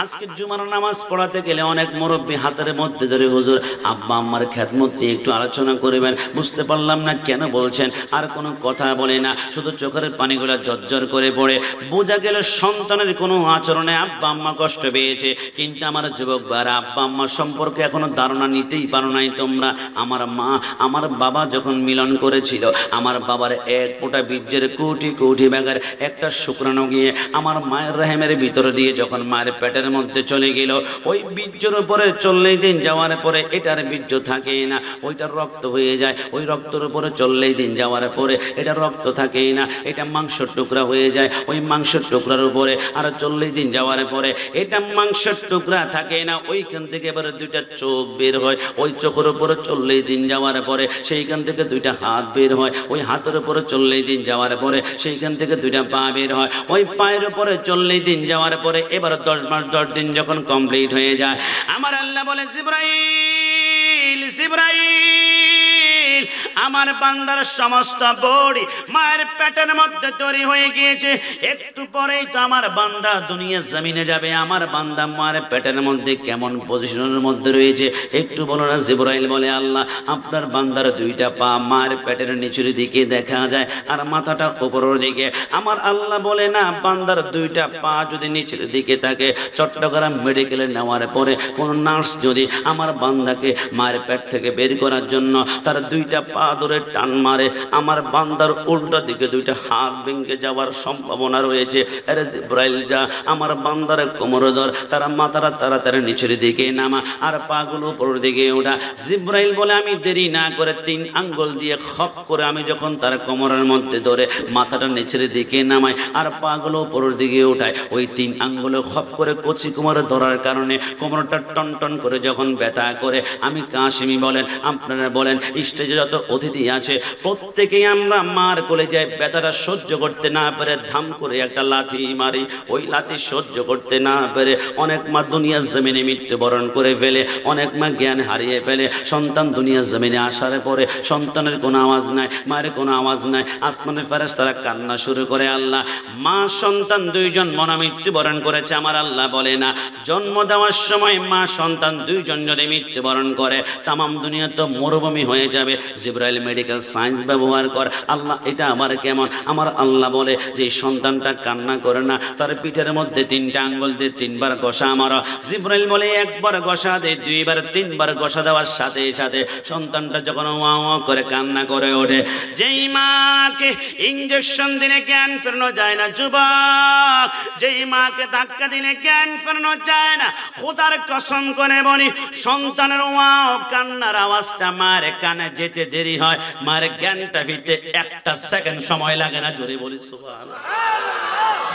আজকে জুমার নামাজ পড়াতে গেলে অনেক মুরব্বী হাতের মধ্যে ধরে হুজুর আব্বা আম্মার খেদমত নিয়ে একটু আলোচনা করবেন। বুঝতে পারলাম না কেন বলছেন, আর কোনো কথা বলে না, শুধু চোখের পানিগুলো ঝরঝর করে পড়ে। বোঝা গেল সন্তানের কোনো আচরণে আব্বা আম্মা কষ্ট পেয়েছে। কিন্তু আমার যুবক ভাইরা, আব্বা আম্মার সম্পর্কে এখনো ধারণা নিতেই পারো নাই তোমরা। আমার মা আমার বাবা যখন মিলন করেছিল, আমার বাবার এক ফোঁটা বীর্যের কোটি কোটি ব্যাগের একটা শুক্রাণু গিয়ে আমার মায়ের রহেমের ভিতরে দিয়ে যখন মায়ের পেটের মধ্যে চলে গেল, ওই বীর্যের উপরে 40 দিন যাওয়ার পরে এটার বীর্য থাকে না, ওইটার রক্ত হয়ে যায়। ওই রক্তের উপরে 40 দিন যাওয়ার পরে এটা রক্ত থাকে না, এটা মাংসের টুকরা হয়ে যায়। ওই মাংসের টুকরার উপরে আর 40 দিন যাওয়ার পরে এটা মাংসের টুকরা থাকে না, ওইখান থেকে এবারে দুইটা চোখ বের হয়। ওই চোখের উপরে 40 দিন যাওয়ার পরে সেইখান থেকে দুইটা হাত বের হয়। ওই হাতের উপরে 40 দিন যাওয়ার পরে সেইখান থেকে দুইটা পা বের হয়। ওই পায়ের উপরে 40 দিন যাওয়ার পরে এবার 10 মাস 10 দিন যখন কমপ্লিট হয়ে যায়, আমার আল্লাহ বলে জিবরাইল জিবরাইল, আমার বান্দার সমস্ত বডি মায়ের পেটের মধ্যে তৈরি হয়ে গিয়েছে, একটু পরেই তো আমার বান্দা দুনিয়া জমিনে যাবে। আমার বান্দা মায়ের পেটের মধ্যে কেমন পজিশনের মধ্যে রয়েছে একটু বলো না। জিবরাইল বলে আল্লাহ আপনার বান্দার দুইটা পা মায়ের পেটের নিচের দিকে দেখা যায় আর মাথাটা উপরের দিকে। আমার আল্লাহ বলে না, বান্দার দুইটা পা যদি নিচের দিকে থাকে, চট্টগ্রাম মেডিকেলে নেওয়ার পরে কোন নার্স যদি আমার বান্দাকে মায়ের পেট থেকে বের করার জন্য তার দুইটা পা ধরে টান মারে, আমার বান্দার উল্টা দিকে দুইটা হাত ভেঙে যাওয়ার সম্ভাবনা রয়েছে। আরে জিবরাইল যা, আমার বান্দার কোমর ধর, তারা মাথাটা তাড়াতাড়ি নিচের দিকে নামা আর পাগুলো উপরের দিকে ওঠা। জিবরাইল বলে আমি দেরি না করে 3 আঙ্গুল দিয়ে খপ করে আমি যখন তার কোমরের মধ্যে ধরে মাথাটা নিচের দিকে নামাই আর পাগুলো উপরের দিকে ওঠায়, ওই 3 আঙ্গুলে খপ করে কচি কোমরে ধরার কারণে কোমরটা টন টন করে যখন ব্যথা করে, আমি কাশিমি বলেন আপনারা বলেন স্টেজে যত অতিথি আছে প্রত্যেকেই আমরা মার কোলে যাই, ব্যথাটা সহ্য করতে না পারে ধাম করে একটা লাথি মারি। ওই লাথি সহ্য করতে না পেরে অনেক মা দুনিয়ার জমিনে মৃত্যুবরণ করে ফেলে, অনেক মা জ্ঞান হারিয়ে ফেলে। সন্তান দুনিয়ার জমিনে আসার পরে সন্তানের কোনো আওয়াজ নাই, মায়ের কোনো আওয়াজ নাই, আসমানের ফেরেশতারা কান্না শুরু করে। আল্লাহ মা সন্তান দুইজন মৃত্যুবরণ করেছে। আমার আল্লাহ বলে না, জন্ম দেওয়ার সময় মা সন্তান দুইজন যদি মৃত্যুবরণ করে তামাম দুনিয়া তো মরুভূমি হয়ে যাবে। জিবরাইল মেডিকেল সায়েন্স ব্যবহার কর। আল্লাহ এটা আবার কেমন? আমার আল্লাহ বলে যে সন্তানটা কান্না করে না, তার পিঠের মধ্যে 3টা আঙ্গুল দিয়ে 3 বার ঘষা মারো। জিবরাইল বলে 1 বার ঘষা দে, 2 বার 3 বার ঘষা দেওয়ার সাথে সাথে সন্তানটা যখন ওয়া ওয়া করে কান্না করে ওঠে, যেই মাকে ইনজেকশন দিলে জ্ঞান ফেরানো যায় না যুবক, যেই মাকে ধাক্কা দিলে জ্ঞান ফেরানো যায় না, খোদার কসম করে বলি সন্তানের ওয়া কান্নার আওয়াজটা মায়ের কানে যেতে দেরি হয়, মায়ের জ্ঞানটা ফিরতে 1টা সেকেন্ড সময় লাগে না। জোরে বলি সুবহানাল্লাহ।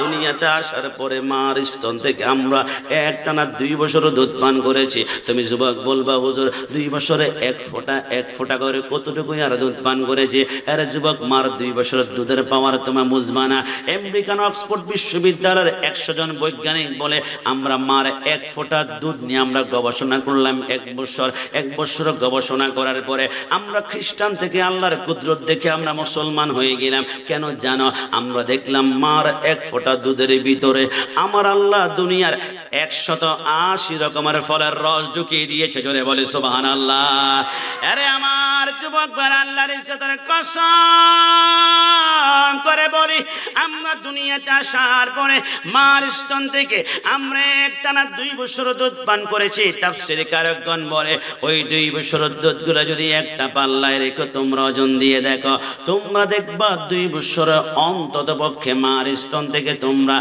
দুনিয়াতে আসার পরে মার স্তন থেকে আমরা একটানা 2 বছর দুধ পান করেছি। তুমি যুবক বলবা হুজুর 2 বছরে এক ফোঁটা করে কতটুকুই আর দুধ পান করেছি। আরে যুবক, মার 2 বছরের দুধের পাওয়ার তোমার বুঝবা না। আমেরিকান অক্সফোর্ড বিশ্ববিদ্যালয়ের 100 জন বৈজ্ঞানিক বলে আমরা মার 1 ফোঁটা দুধ নিয়ে আমরা গবেষণা করলাম 1 বছর গবেষণা করার পরে আমরা খ্রিস্টান থেকে আল্লাহর কুদরত দেখে আমরা মুসলমান হয়ে গেলাম। কেন জানো? আমরা দেখলাম মার 1 ফোঁটা দুধের ভিতরে আমার আল্লাহ দুনিয়ার 180 রকমের ফলের রস ঢুকিয়ে দিয়েছে। জোরে বলে সুবহানাল্লাহ। আরে আমার যুবক ভাই, আল্লাহর ইজ্জতের কসম করে বলি, আমরা দুনিয়াতে আসার পরে মার স্তন থেকে আমরা একটানা 2 বছর দুধ পান করেছি। তাফসীরে কারকগণ বলে ওই 2 বছরের দুধগুলো যদি একটা পাল্লায় রেখে তোমরা ওজন দিয়ে দেখো, তোমরা দেখবা 2 বছরে অন্তত পক্ষে মার স্তন থেকে তোমরা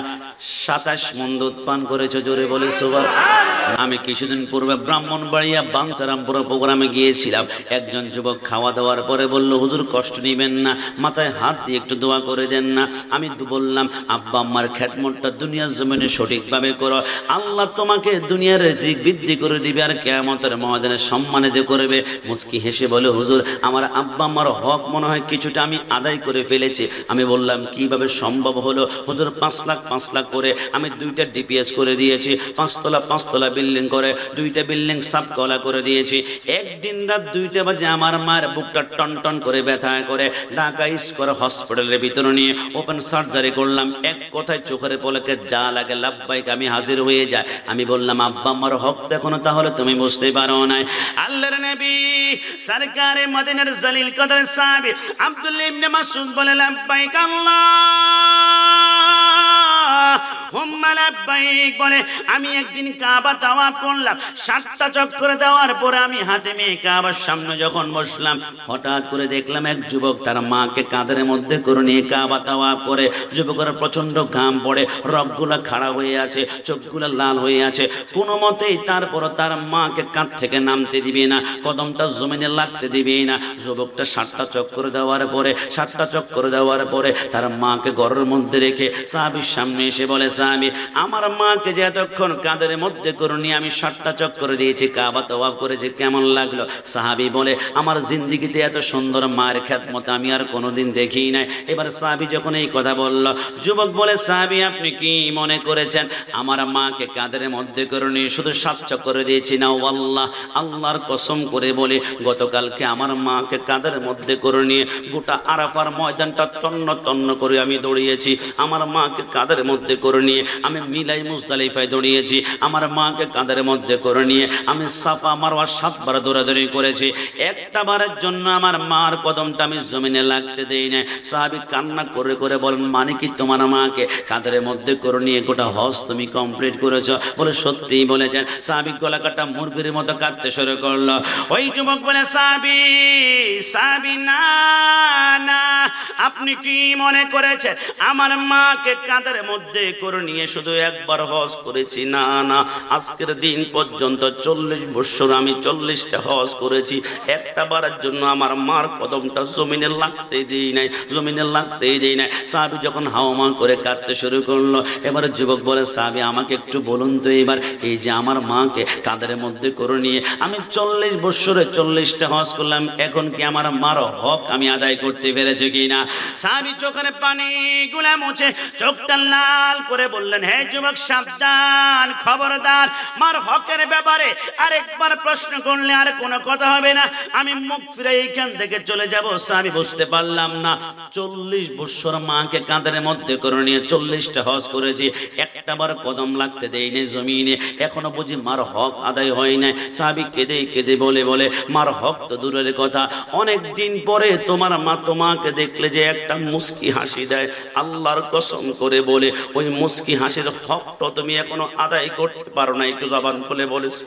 27 মণ দুধ পান করেছো। জোরে বলে সুবহানাল্লাহ। আমি কিছুদিন পূর্বে ব্রাহ্মণবাড়িয়া বাঞ্ছারামপুর প্রোগ্রামে গিয়েছিলাম। একজন যুবক খাওয়া দাওয়ার পরে বলল, হুজুর কষ্ট নিবেন না, মাথায় হাত দিয়ে একটু দোয়া করে দেন না। আমি তো বললাম, আব্বা আম্মার খেদমতটা দুনিয়ার জমিনে সঠিকভাবে করো, আল্লাহ তোমাকে দুনিয়ার রিজিক বৃদ্ধি করে দিবে আর কিয়ামতের ময়দানে সম্মানিত করবে। মুস্কি হেসে বলে, হুজুর আমার আব্বা আম্মার হক মনে হয় কিছুটা আমি আদায় করে ফেলেছি। আমি বললাম কিভাবে সম্ভব হলো? হুজুর 5 লাখ করে আমি 2টা ডিপিএস করে দিয়েছি, 5 তলা বিল্ডিং করে, 2টা বিল্ডিং সাবকলা করে দিয়েছি। একদিন রাত 2টা বাজে আমার মার বুকটা টন টন করে ব্যথা করে ঢাকা স্কয়ার হসপিটালের ভিতরে নিয়ে ওপেন সার্জারি করলাম। এক কথায় চোখের পলকে যা লাগে লাব্বাইক আমি হাজির হয়ে যায়। আমি বললাম আব্বা আমার হক এখনো তাহলে তুমি বুঝতে পারো নাই। আল্লাহর নবী সরকারে মদিনার জলিল কদর সাহাবী আব্দুল্লাহ ইবনে মাসউদ বলে লাব্বাইক আল্লাহুম্মা লাব্বাইক বলে আমি একদিন কাবা তাওয়াফ করলাম। 7টা চক্কর দেওয়ার পরে আমি হাতেমে কাবার সামনে যখন বসলাম, হঠাৎ করে দেখলাম এক যুবক তার মাকে কাঁধের মধ্যে করে নিয়ে কাবা তাওয়াফ করে। যুবকের প্রচন্ড ঘাম পড়ে, রগগুলা খাড়া হয়ে আছে, চোখগুলা লাল হয়ে আছে। কোনো মতেই তারপর তার মাকে কাঁধ থেকে নামতে দিবে না, কদমটা জমিনে লাগতে দিবে না। যুবকটা 7টা চক্কর দেওয়ার পরে তার মাকে ঘরের মধ্যে রেখে সাহাবীর সামনে এসে বলে সাহাবী আমার মাকে যে এতক্ষণ কাঁধের মধ্যে করে নিয়ে আমি 7টা চক্কর দিয়েছি, কাবা তাওয়াফ করেছি, কেমন লাগলো? সাহাবী বলে আমার জিন্দেগিতে এত সুন্দর মায়ের খেদমত আমি আর কোনোদিন দেখি নাই। এবার সাহাবী যখন এই কথা বলল, যুবক বলে সাহাবী আপনি কি মনে করেছেন আমার মাকে কাঁধের মধ্যে করে নিয়ে শুধু 7 চক্কর দিয়েছি? না ওয়াল্লাহ, আল্লাহর কসম করে বলে গতকালকে আমার মাকে কাঁধের মধ্যে করে নিয়ে গোটা আরাফার ময়দানটা তন্ন তন্ন করে আমি দৌড়িয়েছি। আমার মাকে কাঁধের মধ্যে করে নিয়ে আমি মিলাই মুজদালিফায় দৌড়িয়েছি। আমার মাকে কাঁধের মধ্যে করে নিয়ে আমি সাফা মারওয়া 7 বার দৌড়াদৌড়ি করেছি। একটা বারের জন্য আমার মার কদমটা আমি জমিনে লাগতে দেই না। সাহাবী কান্না করে করে বলেন মানে কি তোমার মাকে কাঁধের মধ্যে করে নিয়ে গোটা হজ তুমি কমপ্লিট করেছো? বলে সত্যিই বলেছেন। সাহাবী গলা কাটা মুরগির মতো কাঁদতে শুরু করলো। ওই যুবক বলে সাহাবী না না, আপনি কি মনে করেছেন আমার মাকে কাঁধের মধ্যে করে নিয়ে শুধু একবার হজ করেছি? না না, আজকের দিন পর্যন্ত 40 বছর আমি 40টা হজ করেছি, একটা বারের জন্য আমার মার কদমটা জমিনে লাগতেই দেই নাই। সাহাবী যখন হাওমা করে কাঁদতে শুরু করলো, এবার যুবক বলে সাহাবী আমাকে একটু বলুন তো এবার এই যে আমার মাকে কাঁধের মধ্যে করে নিয়ে আমি 40 বছরে 40টা হজ করলাম, এখন কি আমার মার হক আমি আদায় করতে পেরেছি কিনা? সাহাবী চোখের পানি গুলা মুছে চোখটা লাল করে বললেন হে যুবক সাবধান, খবরদার, মার হকের ব্যাপারে আরেকবার প্রশ্ন করলে আর কোনো কথা হবে না, আমি মুখ ফিরে এইখান থেকে চলে যাব। সাহাবী বুঝতে পারলাম না 40 বছর মাকে কাঁধের মধ্যে করে নিয়ে 40টা হজ করেছি, একটা বার কদম লাগতে দেয়নি জমিনে, এখনো বুঝি মার হক আদায় হয় না। সাহাবী কেঁদে কেঁদে বলে মার হক তো দূরের কথা, অনেক দিন পরে তোমার মা তোমাকে দেখলে যে একটা মুস্কি হাসি দেয়, আল্লাহর কসম করে বলে ওই মুস্কি হাসির হকটা তুমি এখনো আদায় করতে পারো না। একটু জবান খুলে বলিস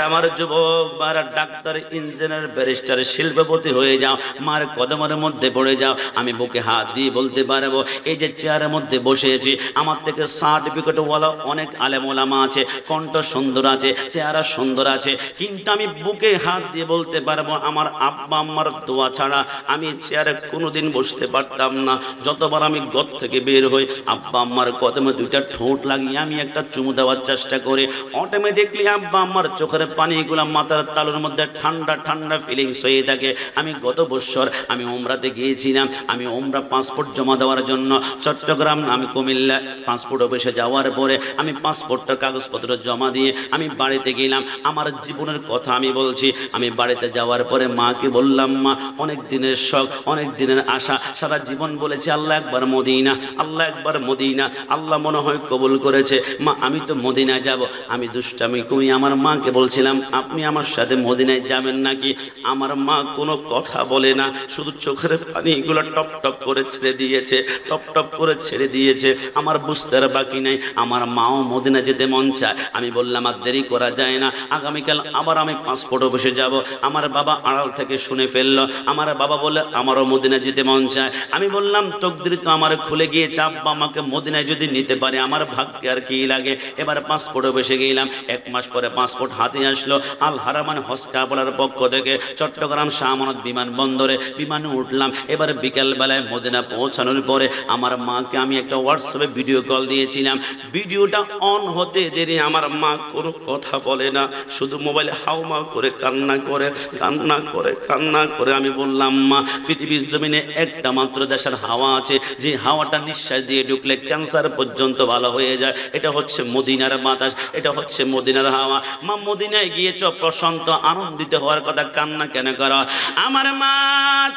আমার যুবক বারা ডাক্তার, ইঞ্জিনিয়ার, ব্যারিস্টার, শিল্পপতি হয়ে যাও, মার কদমের মধ্যে পড়ে যাও। আমি বুকে হাত দিয়ে বলতে পারবো এই যে চেয়ারের মধ্যে বসেছি আমার থেকে সার্টিফিকেট ওয়ালা অনেক আলেম ওলামা আছে, কণ্ঠ সুন্দর আছে, চেহারা সুন্দর আছে, কিন্তু আমি বুকে হাত দিয়ে বলতে পারবো আমার আব্বা আম্মার দোয়া ছাড়া আমি চেয়ারে কোনোদিন বসতে পারতাম না। যতবার আমি ঘর থেকে বের হই আব্বা আম্মার কদমে 2টা ঠোঁট লাগিয়ে আমি একটা চুমু দেওয়ার চেষ্টা করি, অটোমেটিকলি আব্বা আম্মার চোখের পানিগুলা মাথার তালুর মধ্যে ঠান্ডা ঠান্ডা ফিলিংস হয়ে থাকে। আমি গত বছর আমি উমরাতে গিয়েছিলাম, আমি উমরা পাসপোর্ট জমা দেওয়ার জন্য চট্টগ্রাম আমি কুমিল্লা পাসপোর্ট অফিসে যাওয়ার পরে আমি পাসপোর্টটা কাগজপত্র জমা দিয়ে আমি বাড়িতে গেলাম। আমার জীবনের কথা আমি বলছি, আমি বাড়িতে যাওয়ার পরে মাকে বললাম মা অনেক দিনের শখ, অনেক দিনের আশা, সারা জীবন বলেছি আল্লাহ একবার মদিনা, আল্লাহ একবার মদিনা, আল্লাহ মনে হয় কবুল করেছে, মা আমি তো মদিনায় যাব। আমি দুষ্টামি করি আমার মাকে বলছিলাম আপনি আমার সাথে মদিনায় যাবেন নাকি? আমার মা কোনো কথা বলে না, শুধু চোখের পানিগুলো টপ টপ করে ছেড়ে দিয়েছে, টপ টপ করে ছেড়ে দিয়েছে। আমার বুঝতে আর বাকি নাই, আমার মাও মদিনা যেতে মন চায়। আমি বললাম আর দেরি করা যায় না, আগামীকাল আবার আমি পাসপোর্ট অফিসে যাব। আমার বাবা আড়াল থেকে শুনে ফেললো, আমার বাবা বলে আমারও মদিনা যেতে মন চায়। আমি বললাম তকদির তো আমার খুলে গিয়েছে, আব্বা আমাকে মদিনায় যদি নিতে পারে আমার ভাগ্যে আর কি লাগে। এবার পাসপোর্ট অফিসে গেলাম, 1 মাস পরে পাসপোর্ট হাতে হাতে আসলো আল হারামান হজ কাফেলার পক্ষ থেকে চট্টগ্রাম শাহ আমানত বিমানবন্দরে বিমানে উঠলাম। এবার বিকেল বেলায় মদিনা পৌঁছানোর পরে আমার মাকে আমি একটা হোয়াটসঅ্যাপে ভিডিও কল দিয়েছিলাম। ভিডিওটা অন হতে দেরি আমার মা কোনো কথা বলে না, শুধু মোবাইলে হাউমা করে কান্না করে কান্না করে কান্না করে। আমি বললাম, মা পৃথিবীর জমিনে একটা মাত্র দেশের হাওয়া আছে যে হাওয়াটা নিঃশ্বাস দিয়ে ঢুকলে ক্যান্সার পর্যন্ত ভালো হয়ে যায়, এটা হচ্ছে মদিনার বাতাস, এটা হচ্ছে মদিনার হাওয়া। মা মদিনায় গিয়েছ প্রশান্ত আনন্দিত হওয়ার কথা, কান্না কেন করো? আমার মা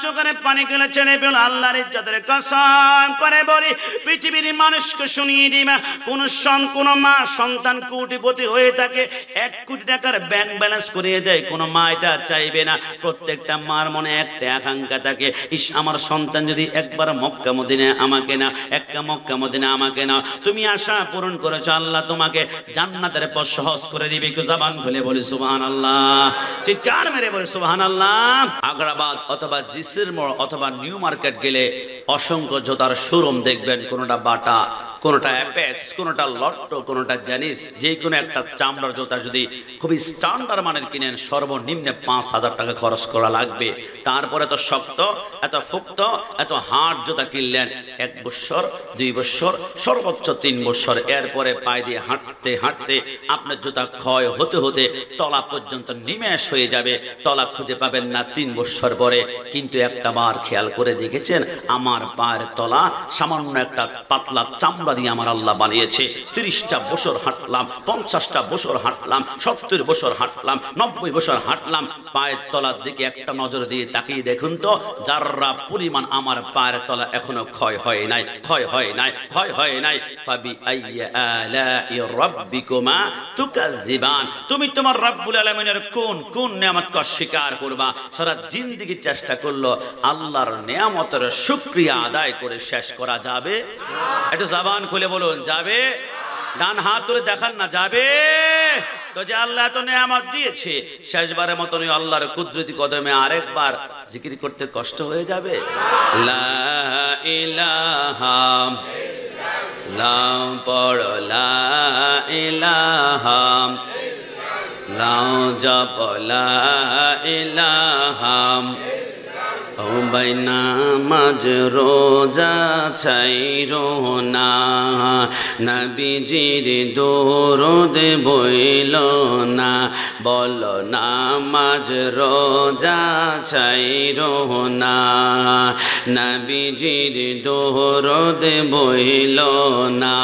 চোখের পানি গেলে ছেড়ে পেল। আল্লাহর ইজ্জতের কসম করে বলি, পৃথিবীর মানুষকে শুনিয়ে দিবা, কোন মা সন্তান কোটিপতি হয়ে থাকে 1 কোটি টাকার ব্যাংক ব্যালেন্স করিয়ে দেয়, কোন মা এটা চাইবে না। প্রত্যেকটা মার মনে একটা আকাঙ্ক্ষা থাকে, ইস আমার সন্তান যদি একবার মক্কা মদিনায় আমাকে না, একটা মক্কা মদিনা আমাকে না। তুমি আশা পূরণ করেছো, আল্লাহ তোমাকে জান্নাতের পথ সহজ করে দিবে। একটু জবান খুলে বলি সুবহানাল্লাহ, চিৎকার মেরে বলি সুবহানাল্লাহ। আগ্রাবাদ অথবা জিসির মোড় অথবা নিউ মার্কেট গেলে অসংখ্য জোতার শোরুম দেখবেন, কোনোটা বাটা, কোনোটা অ্যাপেক্স, কোনোটা লট্টো, কোনোটা জানিস। যে কোনো একটা চামড়ার জুতা যদি খুবই স্ট্যান্ডার্ড মানের কিনেন সর্বনিম্নে 5,000 টাকা খরচ করা লাগবে। তারপরে এত শক্ত, এত ফুক্ত, এত হার্ড জুতা কিনলেন 1 বছর 2 বছর সর্বোচ্চ 3 বছর, এরপরে পায়ে দিয়ে হাঁটতে হাঁটতে আপনার জুতা ক্ষয় হতে হতে তলা পর্যন্ত নিমেষ হয়ে যাবে, তলা খুঁজে পাবেন না 3 বছর পরে। কিন্তু একটা বার খেয়াল করে দেখেছেন, আমার পায়ের তলা সামান্য একটা পাতলা চামড়া দিয়ে আমার আল্লাহ বানিয়েছে। 30টা বছর হাঁটলাম, 50টা বছর হাঁটলাম, 70 বছর হাঁটলাম, 90 বছর হাঁটলাম, পায়ের তলার দিকে একটা নজর দিয়ে তাকিয়ে দেখুন তো, যাররা পরিমাণ আমার পায়ের তলা এখনো ক্ষয় হয় নাই, ক্ষয় হয় নাই, ক্ষয় হয় নাই। ফাবি আইয়া আলাই রাব্বিকুমা তুকাযিবান, তুমি তোমার রব্বুল আলামিনের কোন কোন নিয়ামতকে অস্বীকার করবা? সারা জিন্দেগি চেষ্টা করলো, আল্লাহর নিয়ামতের শুকরিয়া আদায় করে শেষ করা যাবে? একটু জবান খুলে বলুন, যাবে? ডান হাত তুলে দেখান না, যাবে? তো যে আল্লাহ এত নিয়ামত দিয়েছে, শেষবারের মতন আল্লাহর কুদরতি কদমে আরেকবার জিকির করতে কষ্ট হয়ে যাবে? লা ইলাহা ইল্লাল্লাহ পড়, লা ইলাহা ইল্লাল্লাহ জপ, লা ইলাহা ও ভাই নামাজ রোজা ছাইরো না, নবীজির দরুদ বইল না, বলো নামাজ রোজা ছাইরো না, নবীজির দরুদ বইল না।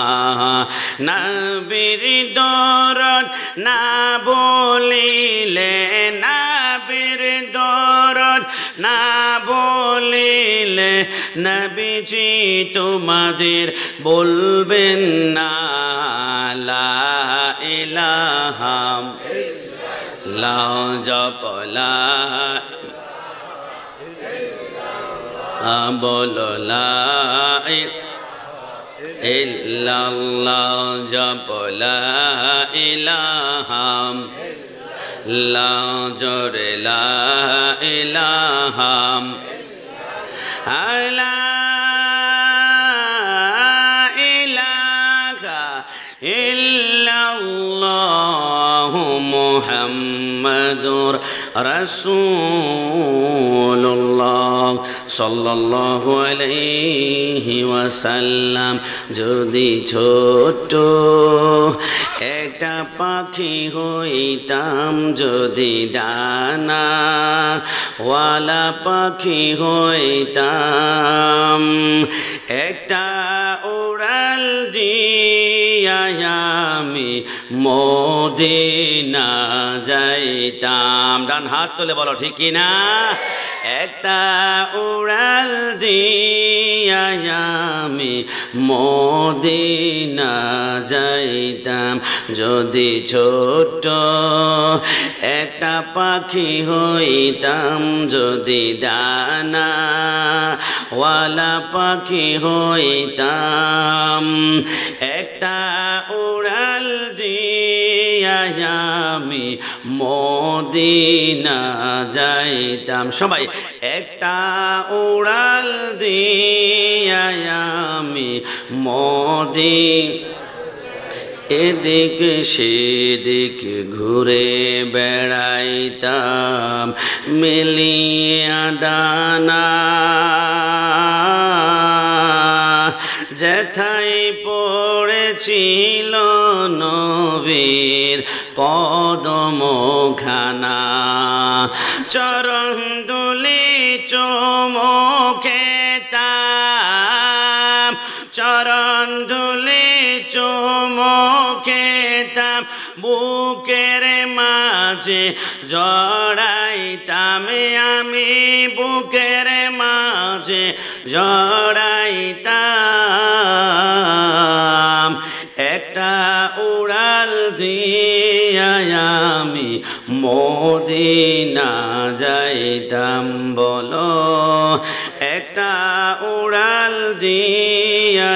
নবীর দরুদ না বলিলে, নবীর দরুদ না বলিলে নবীজি তোমাদের বলবেন না, লা ইলাহা ইল্লাল্লাহ জপ, লা বলো লা ইল্লাল্লাহ জপ, লা ইলাহা লা জোরে লা ইলাহা লা ইলাহা ইল্লাল্লাহ মুহাম্মাদুর রাসূলুল্লাহ সাল্লাল্লাহু আলাইহি ওয়াসাল্লাম। যদি ছোট একটা পাখি হইতাম, যদি ডানা ওয়ালা পাখি হইতাম, একটা উড়াল দিয়া আমি মদিনা যাইতাম। ডান হাত তুলে বলো ঠিক কি না? একটা উড়াল দিয়া আমি মদিনা যাইতাম। যদি ছোট একটা পাখি হইতাম, যদি ডানা ওয়ালা পাখি হইতাম, একটা উড়াল দিয়া আমি মদিনা যাইতাম। সবাই একটা উড়াল দিয়া আমি এদিকে সেদিকে ঘুরে বেড়াইতাম মিলিয়া ডানা, যেথায় পড়েছিল নবীর কদমখানা, চরণ দুলি চুমুকেতাম, চরণ দুলি চুমুকেতাম, বুকের মাঝে জড়াইতাম আমি, বুকের মাঝে জড়াইতাম। একটা উড়াল দিয়া আমি মদিনা যাইতাম, বলো একটা উড়াল দিয়া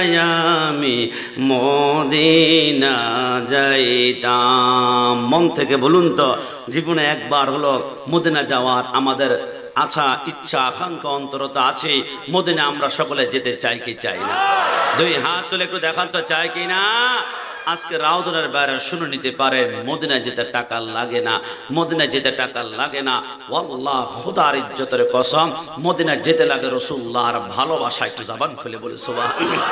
আমি মদিনা যাইতাম। মন থেকে বলুন তো, জীবনে একবার হলো মদিনা যাওয়ার আমাদের আচ্ছা ইচ্ছা আকাঙ্ক্ষা অন্তরত আছে। মদিনা আমরা সকলে যেতে চাই কি চাই না? দুই হাত তুলে একটু দেখান তো, চাই কি না? আজকে রাউজানের বাইরে শুনে নিতে পারেন, মদিনায় যেতে টাকা লাগে না, মদিনায় যেতে টাকা লাগে না। ওয়াল্লাহ, খোদার ইজ্জতের কসম, মদিনায় যেতে লাগে রাসূলুল্লাহর ভালোবাসা। একটু জবান খুলে বলি সুবহানাল্লাহ।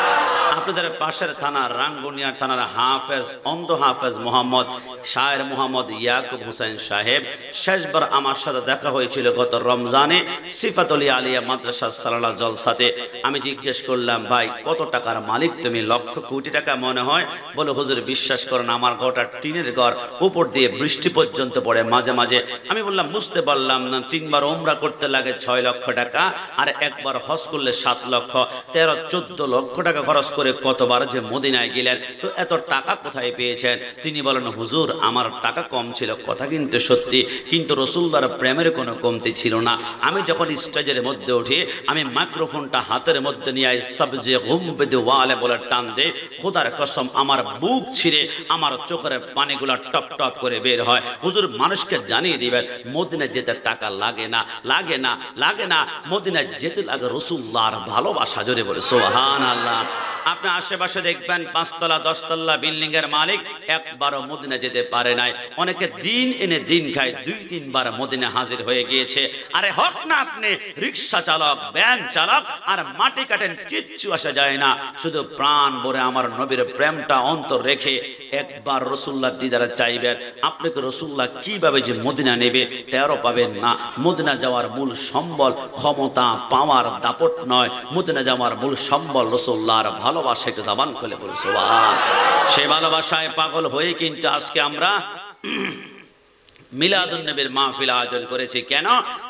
আপনাদের পাশের থানা রাঙ্গুনিয়া থানার হাফেজ, অন্ধ হাফেজ মোহাম্মদ শায়ের মোহাম্মদ ইয়াকুব হোসেন সাহেব শেষবার আমার সাথে দেখা হয়েছিল গত রমজানে সিফাতুল আলিয়া মাদ্রাসা সালালা জলসাতে। আমি জিজ্ঞেস করলাম, ভাই কত টাকার মালিক তুমি? লক্ষ কোটি টাকা মনে হয়। বলে, হুজুর বিশ্বাস করেন আমার ঘরটা টিনের ঘর, উপর দিয়ে বৃষ্টি পর্যন্ত পড়ে মাঝে মাঝে। আমি বললাম, বুঝতে পারলাম না, 3 বার ওমরা করতে লাগে 6 লক্ষ টাকা, আর একবার হজ করলে 7 লক্ষ, 13-14 লক্ষ টাকা খরচ করে কতবার যে মদিনায় গেলেন, তো এত টাকা কোথায় পেয়েছেন? তিনি বলেন, হুজুর আমার টাকা কম ছিল, কথা কিন্তু সত্যি, কিন্তু রাসূলুল্লাহর প্রেমের কোনো কমতি ছিল না। আমি যখন স্টেজের মধ্যে উঠি, আমি মাইক্রোফোনটা হাতের মধ্যে নিয়ে সবজে গুমবেদ ওয়ালে বলে টান দে, খোদার কসম আমার বুক ছিঁড়ে আমার চোখের পানিগুলা টপ টপ করে বের হয়। হুজুর মানুষকে জানিয়ে দিবেন, মদিনায় যেতে টাকা লাগে না, লাগে না, লাগে না, মদিনায় যেতে লাগে রাসূলুল্লাহর ভালোবাসা। জোরে বলে সুবহানাল্লাহ। আপনার আশেপাশে দেখবেন 5 তলা 10 তলা বিল্ডিং এর মালিক একবারও মদিনা যেতে পারে নাই। অনেকে দিন এনে দিন খায়, 2-3 বার মদিনা হাজির হয়ে গিয়েছে। আরে হক না আপনি রিক্সা চালক, ভ্যান চালক, আর মাটি কাটেন, কিচ্ছু আসা যায় না। শুধু প্রাণ ভরে আমার নবীর প্রেমটা অন্তর রেখে একবার রাসূলুল্লাহ দিদারে চাইবেন। আপনাকে রাসূলুল্লাহ কিভাবে যে মদিনা নেবে টেরও পাবেন না। মদিনা যাওয়ার মূল সম্বল ক্ষমতা, পাওয়ার, দাপট নয়। মদিনা যাওয়ার মূল সম্বল রাসূলুল্লাহর ভালোবাসাকে জবান খুলে বলি সুবহান। সেই ভালোবাসায় পাগল হয়ে কিন্তু আজকে আমরা মিলাদুন নবীর মাহফিল আয়োজন করেছি। কেন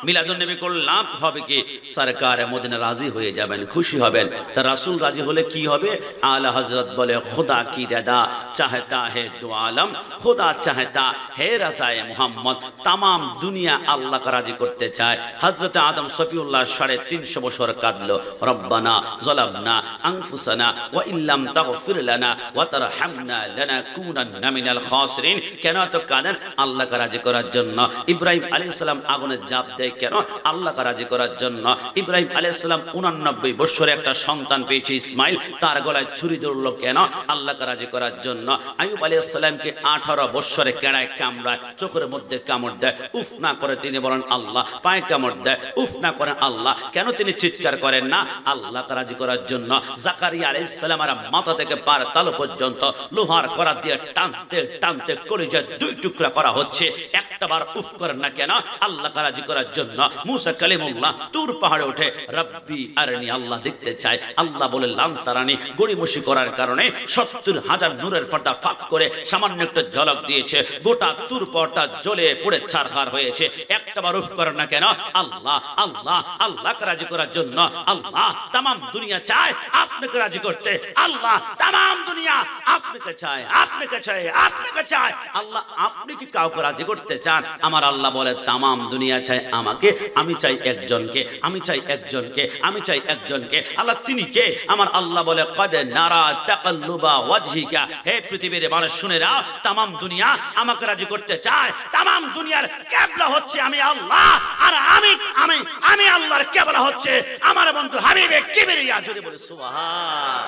মিলাদুন নবী করলে লাভ হবে কি? সরকার মদিনা রাজি হয়ে যাবেন, খুশি হবেন। তা রাসূল রাজি হলে কি হবে? আলা হযরত বলে, খুদা কি রদা চাহতা হে দু আলম, খুদা চাহতা হে রাজায়ে মুহাম্মদ। তাম দুনিয়া আল্লাহকে রাজি করতে চায়। হযরত আদম সফিউল্লাহ 350 বছর কাঁদলো, রব্বানা যালামনা আনফুসানা ওয়া ইল্লাম তাগফির লানা ওয়া তারহামনা লানাকুনান্না মিনাল খাসিরিন। কেন তো কাঁদেন? আল্লাহকে রাজি করার জন্য। ইব্রাহিম আলাইহিস সালাম আগুনে ঝাঁপ দেয় কেন? আল্লাহকে রাজি করার জন্য। ইব্রাহিম আলাইহিস সালাম 89 বছরে একটা সন্তান পেয়েছে ইসমাইল, তার গলায় ছুরি ধরলো কেন? আল্লাহকে রাজি করার জন্য। আইয়ুব আলাইহিস সালামকে 18 বছরে কেড়ায় কামড়ায়, চোখের মধ্যে কামড় দেয়, উফ না করে তিনি বলেন আল্লাহ, পায়ে কামড় দেয়, উফ না করেন আল্লাহ। কেন তিনি চিৎকার করেন না? আল্লাহকে রাজি করার জন্য। জাকারিয়া আলাইহিস সালামের মাথা থেকে পার তালু পর্যন্ত লোহার কড়া দিয়ে টানতে টানতে কলিজা 2 টুকরা করা হচ্ছে, একটা বার উফ করেন না কেন? আল্লাহকে রাজি করার জন্য। মুসা কালিমুল্লাহ তুর পাহাড়ে উঠে রব্বি আরনি, আল্লাহ দেখতে চায়। আল্লাহ বলে লান তারানি, গড়িমসি করার কারণে 70,000 নূরের পর্দা ফাঁক করে সামান্য একটা ঝলক দিয়েছে, গোটা তুর পাহাড়টা জ্বলে পড়ে ছারখার হয়েছে। একটা বার উফ করেন না কেন? আল্লাহ আল্লাহ আল্লাহকে রাজি করার জন্য। আল্লাহ তাম দুনিয়া চায় আপনাকে রাজি করতে। আল্লাহ তাম দুনিয়া আপনাকে চায়, আপনাকে চায়, আপনাকে চায়। আল্লাহ আপনি কি কাউকে রাজি করতে চান? আমার আল্লাহ বলে তাম দুনিয়া চায় আমাকে, আমি চাই একজনকে, আমি চাই একজনকে, আমি চাই একজনকে। আল্লাহ তিনি কে? আমার আল্লাহ বলে কদ নারা তাকাল্লুবা ওয়াজহিকা। হে পৃথিবীর মানুষ শুনে নাও, তাম দুনিয়া আমাকে রাজি করতে চায়। তাম দুনিয়ার কিবলা হচ্ছে আমি আল্লাহ, আর আমি আমি আমি আল্লাহর কিবলা হচ্ছে আমার বন্ধু হাবিবে কিবরিয়া। জোরে বলে সুবহান।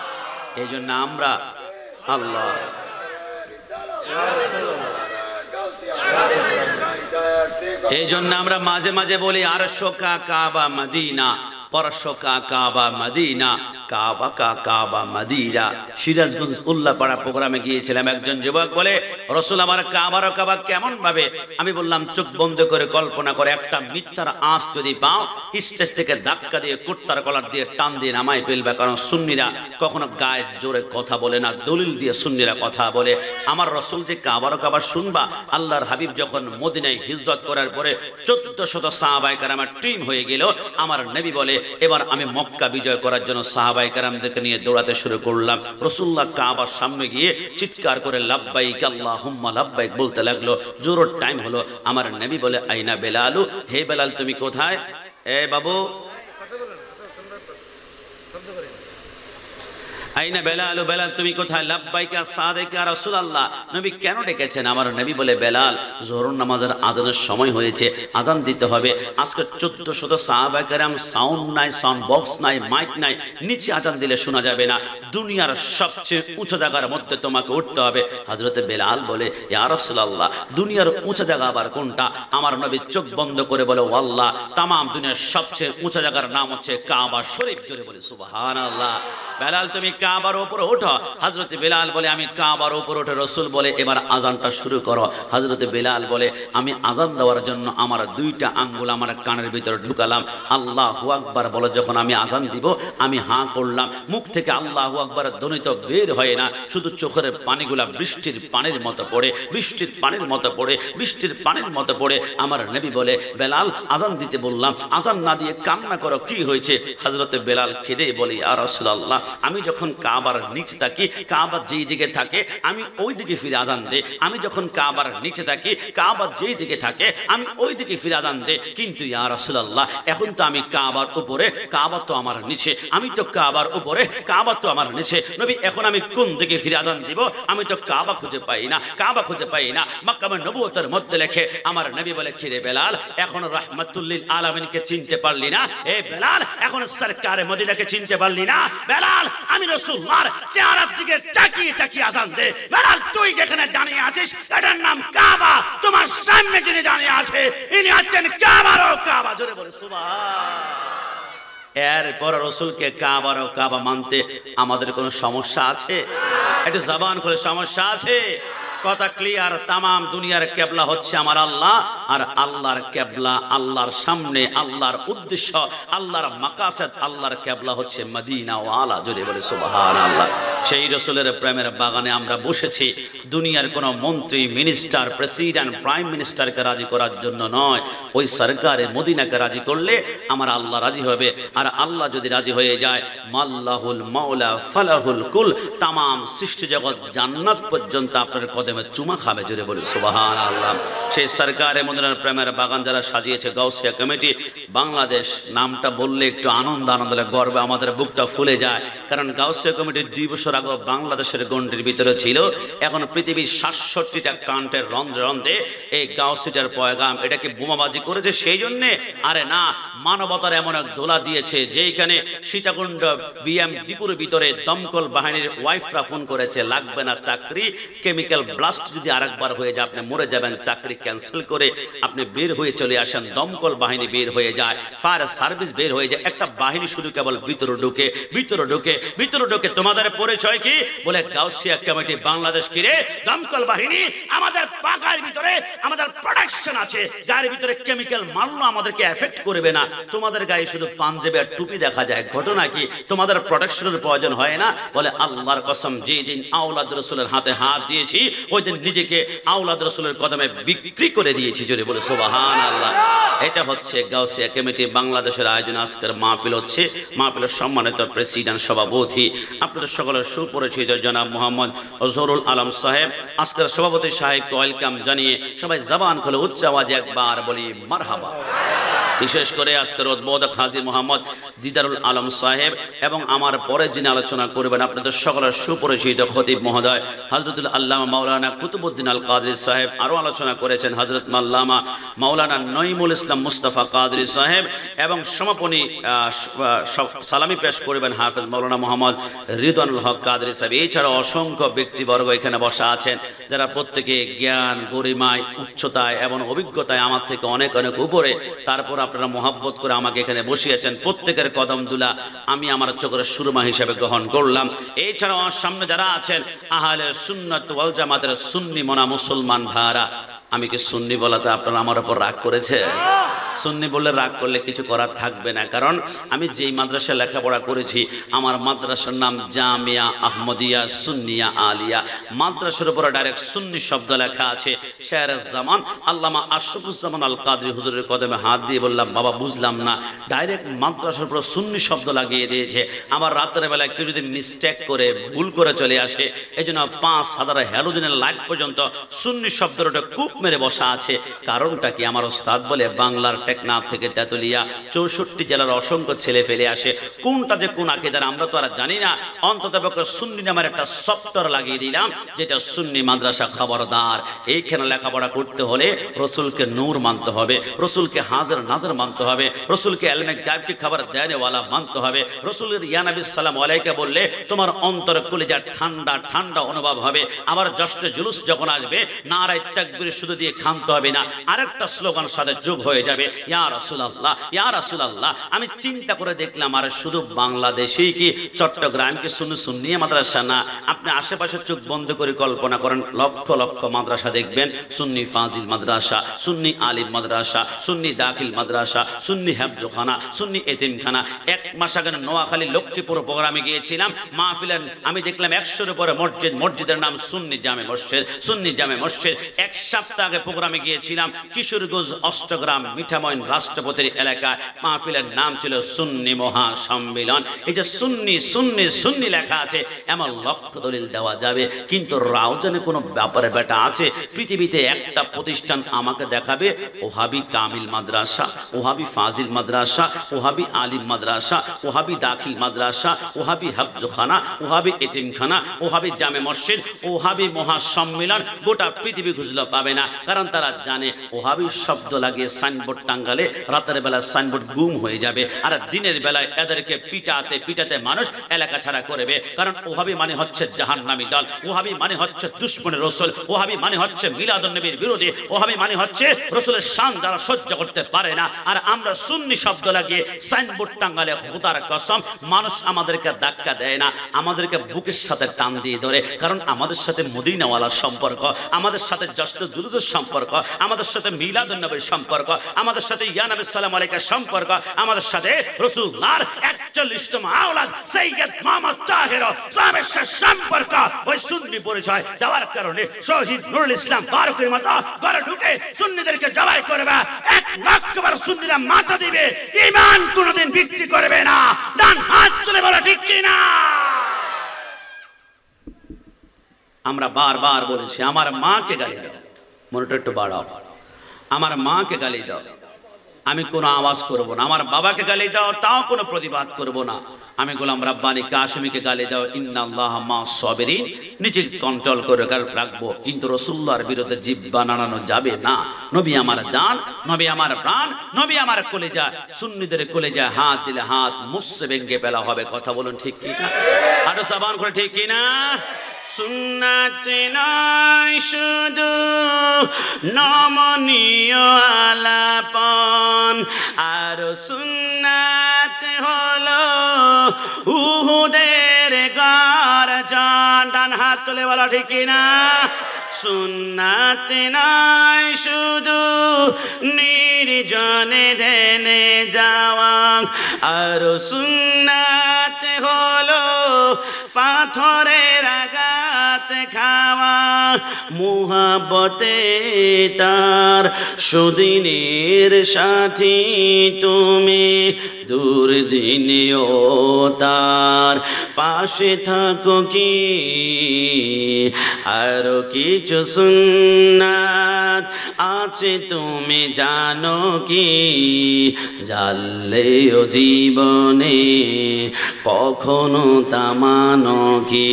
এইজন্য আমরা আল্লাহ এই জন্য আমরা মাঝে মাঝে বলি আরশো কা কাবা মদিনা, পরশো কা কাবা মদিনা, কাবা কা কাবা মদিনা। সিরাজগঞ্জ উল্লাপাড়া প্রোগ্রামে গিয়েছিলাম, একজন যুবক বলে রসুল আমার কাবার কাবা কেমন ভাবে? আমি বললাম চোখ বন্ধ করে কল্পনা করে একটা মিথ্যার আঁচ যদি পাও, স্টেজ থেকে ধাক্কা দিয়ে কুত্তার কলার দিয়ে টান দিয়ে নামাই ফেলবে। কারণ সুন্নিরা কখনো গায়ে জোরে কথা বলে না, দলিল দিয়ে সুন্নিরা কথা বলে। আমার রসুল যে কাবার কাবা শুনবা, আল্লাহর হাবিব যখন মদিনায় হিজরত করার পরে 1400 সাহাবায়ে কেরামের টিম হয়ে গেল, আমার নবী বলে এবার আমি মক্কা বিজয় করার জন্য সাহাবায়ে কেরামদেরকে নিয়ে দৌড়াতে শুরু করলাম। রাসূলুল্লাহ কাবার সামনে গিয়ে চিৎকার করে লাব্বাইক আল্লাহুম্মা লাব্বাইক বলতে লাগলো। জোহরের টাইম হলো, আমার নবী বলে আইনা বেলালু, হে বেলাল তুমি কোথায়? এ বাবু, আইনা বেলাল, বেলাল তুমি কোথায়? লাব্বাইকা সাদিকা রাসূলুল্লাহ। নবী কেন ডেকেছেন? আমার নবী বলে বেলাল যোহর নামাজের আযানের সময় হয়েছে, আযান দিতে হবে। আজকে 1400 সাহাবায়ে কেরাম, সাউন্ড নাই, সাউন্ড বক্স নাই, মাইক নাই, নিচে আযান দিলে শোনা যাবে না। দুনিয়ার সবচেয়ে উঁচু জায়গার মধ্যে তোমাকে উঠতে হবে। হযরতে বেলাল বলে ইয়া রাসূলুল্লাহ, দুনিয়ার উঁচু জায়গা আবার কোনটা? আমার নবী চোখ বন্ধ করে বলে ওয়াল্লাহ, তামাম দুনিয়ার সবচেয়ে উঁচু জায়গার নাম হচ্ছে কাবা শরীফ। জোরে বলে সুবহানাল্লাহ। বেলাল তুমি কাবার উপরে ওঠো। হযরতে বেলাল বলে আমি কাবার উপরে উঠে, রাসূল বলে এবার আযানটা শুরু করো। হযরতে বেলাল বলে আমি আযান দেওয়ার জন্য আমার দুইটা আঙ্গুল আমার কানের ভিতরে ঢুকালাম। আল্লাহু আকবার বলে যখন আমি আযান দিব, আমি হাঁ করলাম, মুখ থেকে আল্লাহু আকবার ধ্বনি তো বের হয় না, শুধু চোখের পানিগুলা বৃষ্টির পানির মতো পড়ে, বৃষ্টির পানির মতো পড়ে, বৃষ্টির পানির মতো পড়ে। আমার নবী বলে বেলাল আযান দিতে বললাম, আযান না দিয়ে কান্না করো, কি হয়েছে? হযরতে বেলাল কেঁদে বলে ইয়া রাসূলুল্লাহ, আমি যখন কাবার নিচে থাকি, কাবা যেই দিকে থাকে আমি ওই দিকে ফিরে আযান দেই। আমি যখন কাবার নিচে থাকি, কাবা যেই দিকে থাকে আমি ওই দিকে ফিরে আযান দেই। কিন্তু ইয়া রাসূলুল্লাহ, এখন তো আমি কাবার উপরে, কাবা তো আমার নিচে, আমি তো কাবার উপরে, কাবা তো আমার নিচে। নবী এখন আমি কোন দিকে ফিরে আযান দিব? আমি তো কাবা খুঁজে পাই না, কাবা খুঁজে পাই না। মক্কার নবুয়তের মধ্যে লেখে আমার নবী বলে কিরে বেলাল, এখন রাহমাতুল লিল আলামিনকে চিনতে পারলি না? এ বেলাল, এখন সরকারে মদিনাকে চিনতে পারলি না? বেলাল, আমি রাসূলুল্লাহর চেহারার দিকে তাকিয়ে তাকিয়ে আযান দে। বেলাল তুই যেখানে দাঁড়িয়ে আছিস এটার নাম কাবা, তোমার সামনে যিনি দাঁড়িয়ে আছে ইনি হচ্ছেন কাবারও কাবা। জোরে বলে সুবহান। এরপর রাসূলকে কাবারও কাবা মানতে আমাদের কোনো সমস্যা আছে? একটু জবান করে সমস্যা আছে? কথা ক্লিয়ার? তামাম দুনিয়ার কেবলা হচ্ছে আমার আল্লাহ, আর আল্লাহর কেবলা, আল্লাহর সামনে, আল্লাহর উদ্দেশ্য, আল্লাহর মাকাসাদ, আল্লাহর কেবলা হচ্ছে মদিনা ওয়ালা। জোরে বলে সুবহানাল্লাহ। সেই রাসূলের প্রেমের বাগানে আমরা বসেছি। দুনিয়ার কোনো মন্ত্রী, মিনিস্টার, প্রেসিডেন্ট, প্রাইম মিনিস্টারকে রাজি করার জন্য নয়, ওই সরকারে মদিনাকে রাজি করলে আমার আল্লাহ রাজি হবে। আর আল্লাহ যদি রাজি হয়ে যায়, মাল্লাহুল মাওলা ফালাহুল কুল, তামাম সৃষ্টি জগৎ জান্নাত পর্যন্ত আপনার কদমে চুমা খাবে। জোরে বলি সুবহানাল্লাহ। সেই সরকারে মদিনার প্রেমের বাগান যারা সাজিয়েছে গাউসিয়া কমিটি বাংলাদেশ, নামটা বললে একটু আনন্দ আনন্দ লাগে, গর্বে আমাদের বুকটা ফুলে যায়। কারণ গাউসিয়া কমিটির 2 বছর আগে বাংলাদেশের গণ্ডির ভিতরে ছিল, এখন পৃথিবীর 67টা কান্ট্রির রন্ধ্রে রন্ধ্রে এই গাউসিয়ার পয়গাম এটাকে বোমাবাজি করেছে সেই জন্যে? আরে না, মানবতার এমন এক দোলা দিয়েছে যেখানে সীতাকুণ্ড বিএম ডিপুর ভিতরে দমকল বাহিনীর ওয়াইফরা ফোন করেছে লাগবে না চাকরি, কেমিক্যাল ব্লাস্ট যদি আরেকবার হয়ে যায় আপনি মরে যাবেন, চাকরি ক্যান্সেল করে আপনি বের হয়ে চলে আসেন। দমকল বাহিনী বের হয়ে যায়, ফায়ার সার্ভিস বের হয়ে যায়, একটা বাহিনী শুধু কেবল ভিতরে ঢুকে, ভিতরে ঢুকে, ভিতরে ঢুকে। তোমাদের পরিচয় কি? বলে গাউসিয়া কমিটি বাংলাদেশ। কি রে? দমকল বাহিনী। আমাদের পাকার ভিতরে আমাদের প্রোটেকশন আছে, গায়ের ভিতরে কেমিক্যাল মারলো আমাদেরকে এফেক্ট করবে না। তোমাদের গায়ে শুধু পাঞ্জাবি আর টুপি দেখা যায়, ঘটনা কি? তোমাদের প্রোটেকশনের প্রয়োজন হয় না। বলে আল্লাহর কসম, যেদিন আওলাদ রাসূলের হাতে হাত দিয়েছি ওই দিন নিজেকে আওলাদ রাসূলের কদমে বিক্রি করে দিয়েছি। জোরে বলে সুবহানাল্লাহ। এটা হচ্ছে গাউসিয়া কমিটি বাংলাদেশের আয়োজন। আজকের মাহফিল হচ্ছে, মাহফিলের সম্মানিত প্রেসিডেন্ট সভাপতি আপনাদের সকলের সুপরিচিত জনাব মোহাম্মদ জহুরুল আলম সাহেব, আজকের সভাপতি সাহেবকে ওয়েলকাম জানিয়ে সবাই জবান খুলে উচ্চ আওয়াজে একবার বলি মারহাবা। বিশেষ করে আজকের উদ্বোধক হাজী মোহাম্মদ দিদারুল আলম সাহেব এবং আমার পরে যিনি আলোচনা করবেন আপনাদের সকলের সুপরিচিত খতিব মহোদয় হযরতুল আল্লামা মাওলানা কুতুবউদ্দিন আল কাদরী সাহেব, আরও আলোচনা করেছেন হযরত আল্লামা মাওলানা নঈমুল ইসলাম মুস্তাফা কাদরী সাহেব এবং সমাপনী সালামি পেশ করবেন হাফেজ মাওলানা মোহাম্মদ রিদওয়ানুল হক কাদরী সাহেব। এছাড়াও অসংখ্য ব্যক্তিবর্গ এখানে বসা আছেন যারা প্রত্যেকে জ্ঞান, গরিমায়, উচ্চতায় এবং অভিজ্ঞতায় আমার থেকে অনেক অনেক উপরে। তারপর আপনারা মোহাব্বত করে আমাকে এখানে বসিয়েছেন, প্রত্যেকের কদম দুলা আমি আমার চোখের সুরমা হিসেবে গ্রহণ করলাম। এছাড়াও আমার সামনে যারা আছেন আহলে সুন্নাত ওয়াল জামাতের সুন্নি মনা মুসলমান ভাইরা, আমি কি সুন্নি বলাতে আপনারা আমার উপর রাগ করেছে? সুন্নি বললে রাগ করলে কিছু করার থাকবে না, কারণ আমি যেই মাদ্রাসায় লেখাপড়া করেছি আমার মাদ্রাসার নাম জামিয়া আহমদিয়া সুন্নিয়া আলিয়া। মাদ্রাসার উপরে ডাইরেক্ট সুন্নি শব্দ লেখা আছে। শেরে জামান আল্লামা আশরাফুজ্জামান আল কাদরী হুজুরের কদমে হাত দিয়ে বললাম, বাবা বুঝলাম না, ডাইরেক্ট মাদ্রাসার উপরে সুন্নি শব্দ লাগিয়ে দিয়েছে। আমার রাতের বেলায় কেউ যদি মিস্টেক করে ভুল করে চলে আসে, এই জন্য 5,000 হ্যালোজেনের লাইট পর্যন্ত সুন্নি শব্দের ওটা কূপ মেরে বসা আছে। কারণটা কি? আমার ওস্তাদ বলে বাংলার টেকনাফ থেকে তেতুলিয়া 64 জেলার অসংখ্য ছেলে ফেলে আসে, কোনটা যে কোন আকিদার আমরা তো আর জানি না। অন্তত পক্ষে সুন্নি নামের একটা সফটওয়্যার লাগিয়ে দিলাম যেটা সুন্নি মাদ্রাসা। খবরদার, এইখানে লেখাপড়া করতে হলে রসুলকে নূর মানতে হবে, রসুলকে হাজির নাজর মানতে হবে, রসুলকে এলমে গায়বকে খবর দেওয়ালা মানতে হবে। রসুলের ইয়া নবী সাল্লাল্লাহু আলাইহি বললে তোমার অন্তরে কলিজা ঠান্ডা ঠান্ডা অনুভব হবে। আবার জশ্নে জুলুস যখন আসবে নারায়ে তাকবীর শুধু দিয়ে খামতে হবে না, আরেকটা স্লোগান সাথে যোগ হয়ে যাবে, ইয়া রাসূলুল্লাহ ইয়া রাসূলুল্লাহ। আমি চিন্তা করে দেখলাম আর শুধু বাংলাদেশেই কি চট্টগ্রাম কি সুন্নি মাদ্রাসা না, আপনি আশেপাশে চোখ বন্ধ করে কল্পনা করেন লক্ষ লক্ষ মাদ্রাসা দেখবেন। সুন্নি ফাজিল মাদ্রাসা, সুন্নি আলিম মাদ্রাসা, সুন্নি দাখিল মাদ্রাসা, সুন্নি হেফজখানা, সুন্নি এতিমখানা। এক মাস আগে নোয়াখালী লক্ষ্মীপুর প্রোগ্রামে গিয়েছিলাম, মাহফিলের আমি দেখলাম 100-এর উপরে মসজিদ, মসজিদের নাম সুন্নি জামে মসজিদ, সুন্নি জামে মসজিদ। এক সপ্তাহ আগে প্রোগ্রামে গিয়েছিলাম কিশোরগঞ্জ অষ্টগ্রাম মিঠামইন রাষ্ট্রপতির এলাকায়, মাহফিলের নাম ছিল সুন্নি মহা সম্মেলন। এই যে সুন্নি সুন্নি সুন্নি লেখা আছে এমন লক্ষ দলিল দেওয়া যাবে, কিন্তু রাউজানে কোনো ব্যাপারে বেটা আছে পৃথিবীতে একটা প্রতিষ্ঠান আমাকে দেখাবে ওহাবি কামিল মাদ্রাসা, ওহাবি ফাজিল মাদ্রাসা, ওহাবি আলিম মাদ্রাসা, ওহাবি দাখিল মাদ্রাসা, ওহাবি হাফজখানা, ওহাবি এতিমখানা, ওহাবি জামে মসজিদ, ওহাবি মহা সম্মেলন। গোটা পৃথিবী খুঁজলেও পাবে না, কারণ তারা জানে ওহাবি শব্দ লাগিয়ে সাইনবোর্ড টাঙ্গালে রাতের বেলা সাইনবোর্ড গুম হয়ে যাবে, আর দিনের বেলায় এদেরকে পিটাতে পিটাতে মানুষ এলাকা ছাড়া করবে। কারণ ওহাবি মানে হচ্ছে জাহান্নামী দল, ওহাবি মানে হচ্ছে দুশমনের রসুল, ওহাবি মানে হচ্ছে মিলাদুন নবীর বিরোধী, ওহাবি মানে হচ্ছে রসুলের শান যারা সহ্য করতে পারে না। আর আমরা সুন্নি শব্দ লাগিয়ে সাইনবোর্ড টাঙ্গালে খোদার কসম মানুষ আমাদেরকে ধাক্কা দেয় না, আমাদেরকে বুকের সাথে টান দিয়ে ধরে। কারণ আমাদের সাথে মদিনাওয়ালার সম্পর্ক, আমাদের সাথে জশ্নে জুলুসের সম্পর্ক, আমাদের সাথে মিলাদুন নবীর সম্পর্ক, আমাদের সাথে ইয়া নবী সাল্লাল্লাহু আলাইহি সম্পর্ক, আমাদের সাথে রাসূলুল্লাহর 41তম আওলাদ সৈয়দ মুহাম্মদ তাহের সাহেবের সাথে সম্পর্ক। ওই সুন্নি পরিচয় দেওয়ার কারণে শহীদ নুরুল ইসলাম ফারুকের মতো ঘরে ঢুকে সুন্নিদেরকে জবাই করবে, 1 লক্ষ বার সুন্নিরা মাথা দিবে, ঈমান কোনোদিন বিক্রি করবে না। ডান হাত তুলে বলো ঠিক কি না? আমরা বারবার বলেছি আমার মাকে গালি দাও, মনটা একটু বাড়াও, আমার মাকে গালি দাও, আমি কোনো আওয়াজ করব না। আমার বাবাকে গালি দাও, তাও কোনো প্রতিবাদ করব না। আমি গোলাম রাব্বানি কাশিমিকে গালি দাও, ইন্নাল্লাহা মা সাবিরিন, নিজে কন্ট্রোল করে রাখবো, কিন্তু রাসূলুল্লাহর বিরুদ্ধে জিহ্বা নাড়ানো যাবে না। নবী আমার জান, নবী আমার প্রাণ, নবী আমার কলিজা। সুন্নিদের কলিজা হাত দিলে হাত মুসে ভেঙে ফেলা হবে। কথা বলুন ঠিক কি না? আরো জবান করে ঠিক কি না? সুন্নাত নয় শুধু নমনীয় আলাপন, আর সুন্নাত হলো উহুদের গর্জন। ডান হাত তুলে বলো ঠিক কিনা? সুন্নাত নয় শুধু নির্জনে ধ্যানে যাওয়া, আর সুন্নাত হলো পাথরের আঘাত খাওয়া। মুহাব্বতে তার সুদিনের সাথী তুমি, দুর্দিনেও তার পাশে থাকো কি। আরো কিছু সুন্নাত আছে তুমি জানো কি, জানলেও জীবনে কখনো তা মানো কি।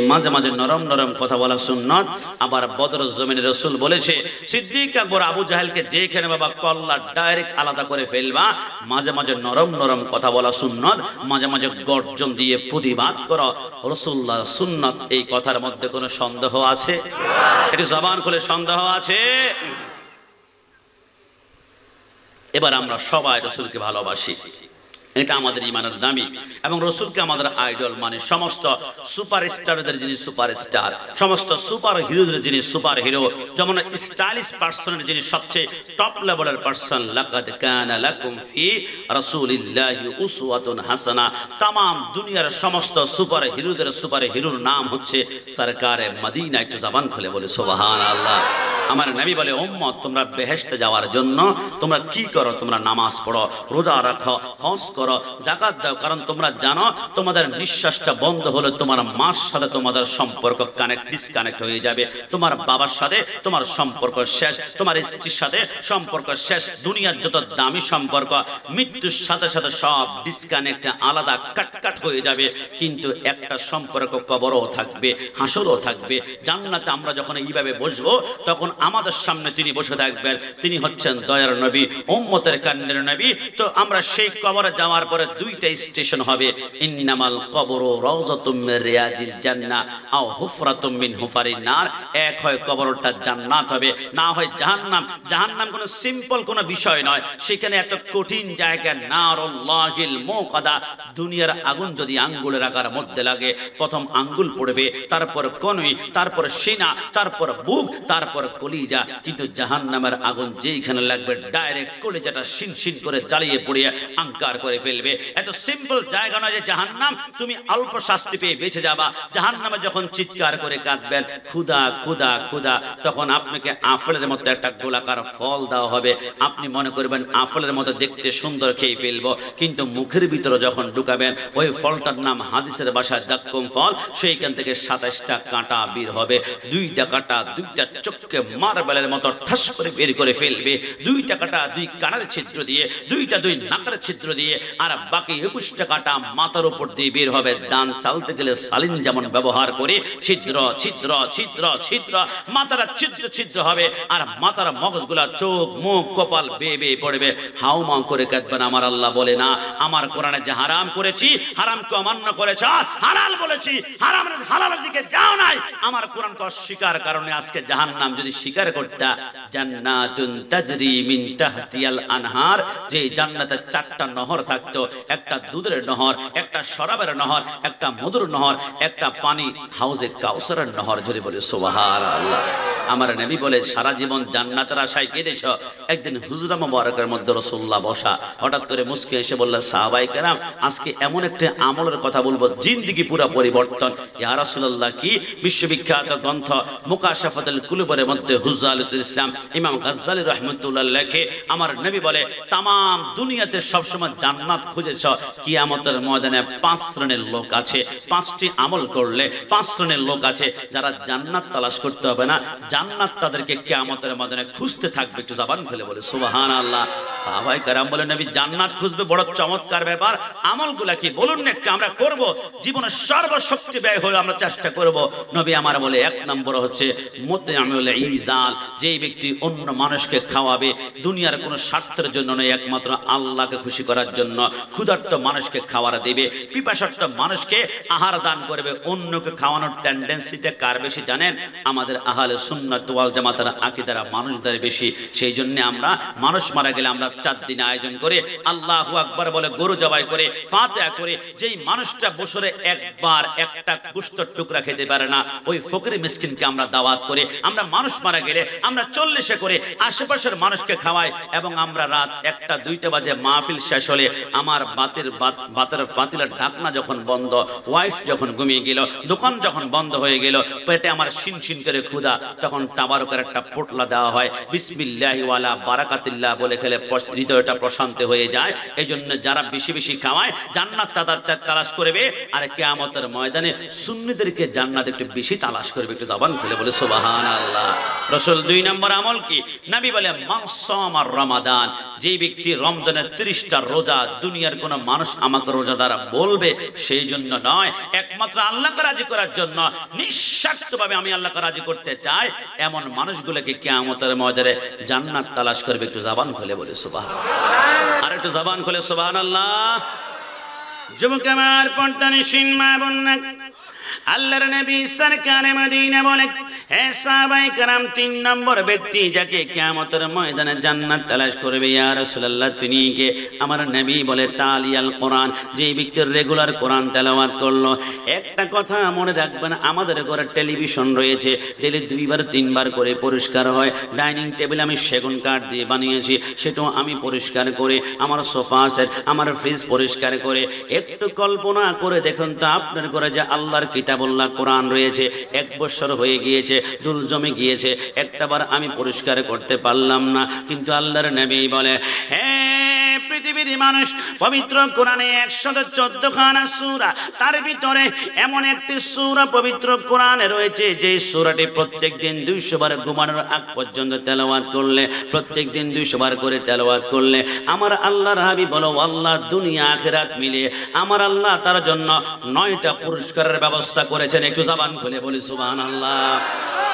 মাঝে মাঝে নরম নরম কথা বলা সুন্নাত। আবার বদর জমিনে রাসূল বলেছে, সিদ্দিক আকবর আবু জাহেলকে যেখানে বাবা কল্লা ডাইরেক্ট আলাদা করে ফেলবা, মাঝে মাঝে নরম নরম কথা বলা সুন্নাত, মাঝে মাঝে গর্জন দিয়ে প্রতিবাদ করো রাসূলুল্লাহ সুন্নাত। এই কথার মধ্যে কোনো সন্দেহ আছে? একটু জবান খুলে সন্দেহ আছে? এবার আমরা সবাই রাসূলকে ভালোবাসি, এটা আমাদের ঈমানের দাবি, এবং রাসূলকে আমাদের আইডল মানে সমস্ত সুপারস্টারদের যিনি সুপারস্টার, সমস্ত সুপার হিরোদের যিনি সুপার হিরো, যেমন স্টাইলিশ পার্সনের যিনি সবচেয়ে টপ লেভেলের পার্সন। লাকাদ কানা লাকুম ফি রাসূলিল্লাহি উসওয়াতুন হাসানা। तमाम দুনিয়ার সমস্ত সুপার হিরোদের সুপার হিরোর নাম হচ্ছে সরকারে মদিনা। একটু জবান খুলে বলে সুবহানাল্লাহ। আমার নবী বলে, উম্মত তোমরা বেহেশতে যাওয়ার জন্য তোমরা কি করো? তোমরা নামাজ পড়ো, রোজা রাখো, হজ করো, যাকাত দাও, কারণ তোমরা জানো তোমাদের নিঃশ্বাসটা বন্ধ হলে তোমার মার সাথে তোমাদের সম্পর্ক ডিসকানেক্ট হয়ে যাবে, তোমার বাবার সাথে তোমার সম্পর্ক শেষ, তোমার স্ত্রীর সাথে সম্পর্ক শেষ, দুনিয়ার যত দামি সম্পর্ক মৃত্যুর সাথে সাথে সব ডিসকানেক্ট, আলাদা কাট হয়ে যাবে। কিন্তু একটা সম্পর্ক কবরও থাকবে, হাসরও থাকবে। জান্নাতে আমরা যখন এইভাবে বসবো তখন আমাদের সামনে তিনি বসে থাকবেন, তিনি হচ্ছেন দয়ার নবী, উম্মতের কান্নের নবী। তো আমরা সেই কবরে যাওয়ার পরে দুইটা স্টেশন হবে, ইন্নামাল কবরু রাউযাতুম মির রিয়াজিল জান্নাহ আও হুফরাতুম মিন হুফারিন নার। এক হয় কবরটা জান্নাত হবে, না হয় জাহান্নাম। জাহান্নাম কোনো সিম্পল কোনো বিষয় নয়, সেখানে এত কঠিন জায়গা, নারুল্লাহিল মুকাদা। দুনিয়ার আগুন যদি আঙ্গুলের আকার মধ্যে লাগে, প্রথম আঙ্গুল পড়বে, তারপর কনুই, তারপর সিনা, তারপর বুক, তারপর কলিজা। কিন্তু জাহান্নামের আগুন যেইখানে লাগবে ডাইরেক্ট কলিজাটা শিন করে জ্বালিয়ে পড়িয়ে আঙ্কার করে ফেলবে। এত সিম্পল জায়গা নয় যে জাহান্নাম তুমি অল্প শাস্তি পেয়ে বেঁচে যাবা। জাহান্নামে যখন চিৎকার করে কাঁদবেন খুদা খুদা খুদা, তখন আপনাকে আপেলের মতো একটা গোলাকার ফল দেওয়া হবে। আপনি মনে করবেন আপেলের মতো দেখতে সুন্দর, খেয়ে ফেলবো, কিন্তু মুখের ভিতরে যখন ঢুকাবেন ওই ফলটার নাম হাদিসের ভাষায় জাক্কুম ফল। সেইখান থেকে 27টা কাঁটা বের হবে, 2টা কাঁটা 2টা চোখকে মার্বেলের মতো ঠাস করে বের করে ফেলবে, 2টা কাঁটা 2 কানের ছিদ্র দিয়ে, 2টা 2 নাকের ছিদ্র দিয়ে, আর বাকি 21টা কাঁটা মাথার উপর দিয়ে বের হবে। দান চালতে গেলে সালিন যেমন ব্যবহার করে ছিদ্র ছিদ্র ছিদ্র ছিদ্র, মাথার ছিদ্র ছিদ্র হবে, আর মাথার মগজগুলা চোখ মুখ কপাল বেয়ে বেয়ে পড়বে। হাউমাউ করে কাঁদবেন। আমার আল্লাহ বলে না, আমার কোরআনে যে হারাম করেছি হারামকে অমান্য করেছ, হালাল বলেছি হালালের দিকে যাও নাই। আমার কোরআনকে অস্বীকার কারণে আজকে জাহান্নাম যদি স্বীকার করতা, জান্নাতুন তাজরি মিন তাহতিয়াল আনহার, যে জান্নাতে 4টা নহর থাকতো, একটা দুধের নহর, একটা শরাবের নহর, একটা মধুর নহর, একটা পানি হাউজে কাউসারের নহর। জোরে বলে সুবহানাল্লাহ। আমার নবী বলে, সারা জীবন জান্নাতের আশায় কেঁদেছ, একদিন হুজরা মুবারকের মধ্যে রাসূলুল্লাহ বসা, হঠাৎ করে মুস্কে এসে বললেন, সাহাবায়ে কেরাম আজকে এমন একটা আমলের কথা বলবো জিন্দেগি পুরো পরিবর্তন। ইয়া রাসূলুল্লাহ কি? বিশ্ববিখ্যাত গ্রন্থ মুকাশাফাতুল কুলুবের মধ্যে হুজ্জাতুল ইসলাম ইমাম গাজ্জালী রাহমাতুল্লাহ লেখে, আমার নবী বলে, তাম দুনিয়াতে সবসময় জান্নাত খুঁজেছ, কিয়ামতের ময়দানে 5 শ্রেণীর লোক আছে। 5টি আমল করলে 5 শ্রেণীর লোক আছে যারা জান্নাত তালাশ করতে হবে না, জান্নাত তাদেরকে কিয়ামতের ময়দানে খুঁজতে থাকবে। একটু জবান খুলে বলে সুবহানাল্লাহ। সাহাবায়ে কেরাম বলে, নবী জান্নাত খুঁজবে, বড় চমৎকার ব্যাপার। আমলগুলা কি বলুন না একটু, আমরা করব, জীবনের সর্বশক্তি ব্যয় হয়ে আমরা চেষ্টা করব। নবী আমার বলে, 1 নম্বর হচ্ছে মুতআমুল ইজাল, যেই ব্যক্তি অন্য মানুষকে খাওয়াবে, দুনিয়ার কোনো স্বার্থের জন্য নয়, একমাত্র আল্লাহকে খুশি করার জন্য। ক্ষুধার্ত মানুষকে খাবার দেবে, পিপাসার্ত মানুষকে আহার দান করবে। অন্যকে খাওয়ানোর টেন্ডেন্সিটা কার বেশি জানেন? আমাদের আহলে সুন্নাত ওয়াল জামাতের আকীদার মানুষদের বেশি। সেই জন্য আমরা মানুষ মারা গেলে আমরা 4 দিন আয়োজন করে আল্লাহু আকবার বলে গরু জবাই করে ফাতিহা করে, যেই মানুষটা বছরে একবার একটা গোশতের টুকরা খেতে পারে না, ওই ফকির মিসকিনকে আমরা দাওয়াত করে, আমরা মানুষ মারা গেলে আমরা 40-এ করে আশেপাশের মানুষকে খাওয়াই এবং আমরা রাত 1টা 2টা বাজে মাহফিল শেষ হলে আমার বাতিলের ঢাকনা যখন বন্ধ, ওয়াইফ যখন ঘুমিয়ে গেল, দোকান যখন বন্ধ হয়ে গেল, পেটে আমার শিন করে ক্ষুধা, তখন তাবারকের একটা পোটলা দেওয়া হয়, বিসমিল্লাহি ওয়ালা বারাকাতিল্লাহ বলে খেলে হৃদয়টা প্রশান্ত হয়ে যায়। এই জন্য যারা বেশি বেশি খাওয়ায় জান্নাত তাদের তালাশ করবে, আর কিয়ামতের ময়দানে সুন্নিদেরকে জান্নাত একটু বেশি তালাশ করবে। একটু জবান খুলে বলে সুবহানাল্লাহ। রাসূল 2 নম্বর আমল কি? নবী বলে মান সামা রমাদান, যে ব্যক্তি রমজানের 30টা রোজা, দুনিয়ার কোন মানুষ আমাকে রোজাদার বলবে সেই জন্য নয়, একমাত্র আল্লাহকে রাজি করার জন্য, নিঃস্বার্থভাবে আমি আল্লাহকে রাজি করতে চাই, এমন মানুষগুলোকে কিয়ামতের ময়দানে জান্নাত তালাশ করবে। একটু জবান খুলে বলে সুবহানাল্লাহ। আর একটু জবান খুলে সুবহানাল্লাহ। যুবক আমার, পর্দানিশীন মা বোনেরা, আল্লাহর নবী সরকারে মদিনা বলে, হে সাহাবায়ে কেরাম, 3 নম্বর ব্যক্তি যাকে কিয়ামতের ময়দানে জান্নাত তালাশ করবে ইয়া রাসূলুল্লাহ তিনি কে? আমার নবী বলে তালিয়াল কোরআন, যে ব্যক্তি রেগুলার কোরআন তেলাওয়াত করলো। একটা কথা মনে রাখবেন, আমাদের ঘরে টেলিভিশন রয়েছে, ডেলি 2বার 3বার করে পরিষ্কার হয়। ডাইনিং টেবিল আমি সেগুন কাঠ দিয়ে বানিয়েছি, সেটাও আমি পরিষ্কার করে, আমার সোফা সেট, আমার ফ্রিজ পরিষ্কার করে। একটু কল্পনা করে দেখুন তো, আপনার ঘরে যে আল্লাহর কিতাবুল্লাহ কোরআন রয়েছে, 1 বছর হয়ে গিয়েছে, দুল জমে গিয়েছে, একটাবার আমি পরিষ্কার করতে পারলাম না। কিন্তু আল্লাহর নবী বলে, হে পৃথিবীর মানুষ, পবিত্র কোরআনে 114 খানা সূরা, তার ভিতরে এমন একটি সূরা পবিত্র কোরআনে রয়েছে যে সূরাটি প্রত্যেকদিন 200 বার ঘুমানোর আগ পর্যন্ত তেলাওয়াত করলে, প্রত্যেকদিন 200 বার করে তেলাওয়াত করলে, আমার আল্লাহর হাবিব বলো, আল্লাহ দুনিয়া আখিরাত মিলিয়ে আমার আল্লাহ তার জন্য 9টা পুরস্কারের ব্যবস্থা করেছেন। একটু জবান খুলে বলি সুবহানাল্লাহ।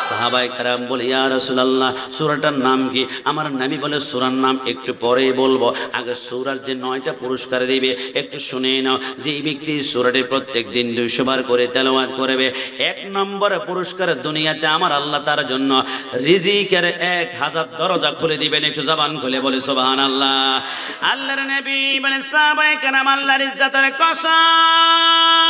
সাহাবায়ে কেরাম বলে, ইয়া রাসূলুল্লাহ সূরাটার নাম কি? আমার নবী বলে, সূরার নাম একটু পরেই বলবো, আগে সূরার যে 9টা পুরস্কার দিবে একটু শুনে নাও। যে ব্যক্তি সূরাটি প্রত্যেকদিন 200 বার করে তেলাওয়াত করবে, 1 নম্বর পুরস্কার দুনিয়াতে আমার আল্লাহ তার জন্য রিজিকের 1000 দরজা খুলে দিবেন। একটু জবান খুলে বলে সুবহানাল্লাহ। আল্লাহর নবী বলে, সাহাবায়ে কেরাম আল্লাহর ইজ্জতের কসম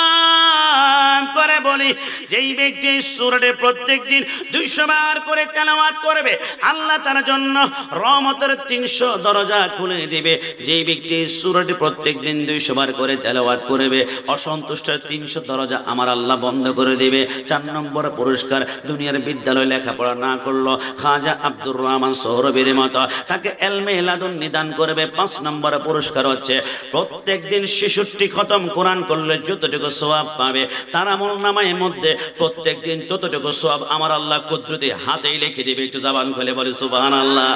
করে বলি, যেই ব্যক্তি সূরাটি প্রত্যেকদিন 200 বার করে তেলাওয়াত করবে, আল্লাহ তার জন্য রহমতের 300 দরজা খুলে দিবে। যেই ব্যক্তি সূরাটি প্রত্যেকদিন 200 বার করে তেলাওয়াত করবে, অসন্তুষ্টের 300 দরজা আমার আল্লাহ বন্ধ করে দিবে। 4 নম্বর পুরস্কার, দুনিয়ার বিদ্যালয়ে লেখাপড়া না করলো, খাজা আব্দুর রহমান সোহরবীর মতো তাকে এলমে লাদুন নিদান করবে। 5 নম্বর পুরস্কার হচ্ছে, প্রত্যেকদিন 66 খতম কোরআন করলে যতটুকু সওয়াব পাবে, তার আমলনামার মধ্যে প্রত্যেকদিন ততটুকু সওয়াব আমার আল্লাহ কুদরতি হাতেই লিখে দিবে। একটু জবান খুলে বলে সুবহানাল্লাহ।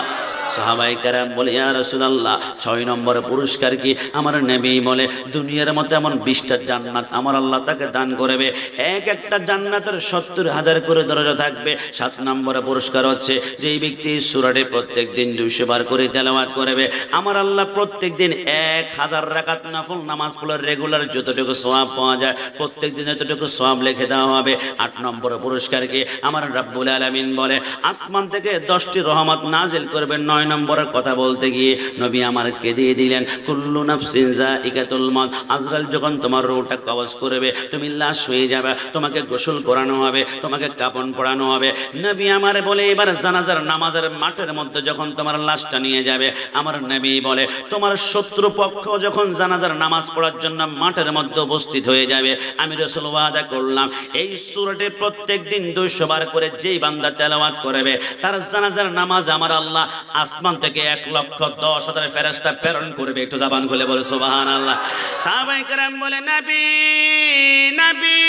সাহাবায়ে কেরাম বলে, ইয়া রাসূলুল্লাহ 6 নম্বর পুরস্কার কি? আমার নবী বলে, দুনিয়ার মতো এমন 20টা জান্নাত আমার আল্লাহ তাকে দান করবে, এক একটা জান্নাতের 70,000 করে দরজা থাকবে। 7 নম্বর পুরস্কার হচ্ছে, যেই ব্যক্তি সূরাটি প্রত্যেকদিন 200 বার করে তেলাওয়াত করবে, আমার আল্লাহ প্রত্যেকদিন 1000 রাকাত নফল নামাজ পড়লে রেগুলার যতটুকু সওয়াব পাওয়া যায়, প্রত্যেকদিন এতটুকু সওয়াব লিখে দেওয়া হবে। 8 নম্বর পুরস্কার কি? আমার রাব্বুল আলামিন বলে, আসমান থেকে 10টি রহমত নাজিল করবেন। 9 নম্বরের কথা বলতে গিয়ে নবী আমার কেঁদে দিলেন, কুল্লু নাফসিন যায়িকাতুল মউত, আজরাইল যখন তোমার রূহটা কবজ করবে, তুমি লাশ হয়ে যাবে, তোমাকে গোসল করানো হবে, তোমাকে কাফন পরানো হবে। নবী আমার বলে, এবার জানাজার নামাজের মাঠের মধ্যে যখন তোমার লাশটা নিয়ে যাবে, আমার নবী বলে, তোমার শত্রুপক্ষ যখন জানাজার নামাজ পড়ার জন্য মাঠের মধ্যে উপস্থিত হয়ে যাবে, আমি রাসূল ওয়াদা করলাম, এই সূরাটি প্রত্যেকদিন 200 বার করে যেই বান্দা তেলাওয়াত করবে, তার জানাজার নামাজ আমার আল্লাহ আসমান থেকে 1,10,000 ফেরেশতা প্রেরণ করবে। একটু জবান খুলে বলে সুবহানাল্লাহ। সাহাবায়ে কেরাম বলে, নবী নবী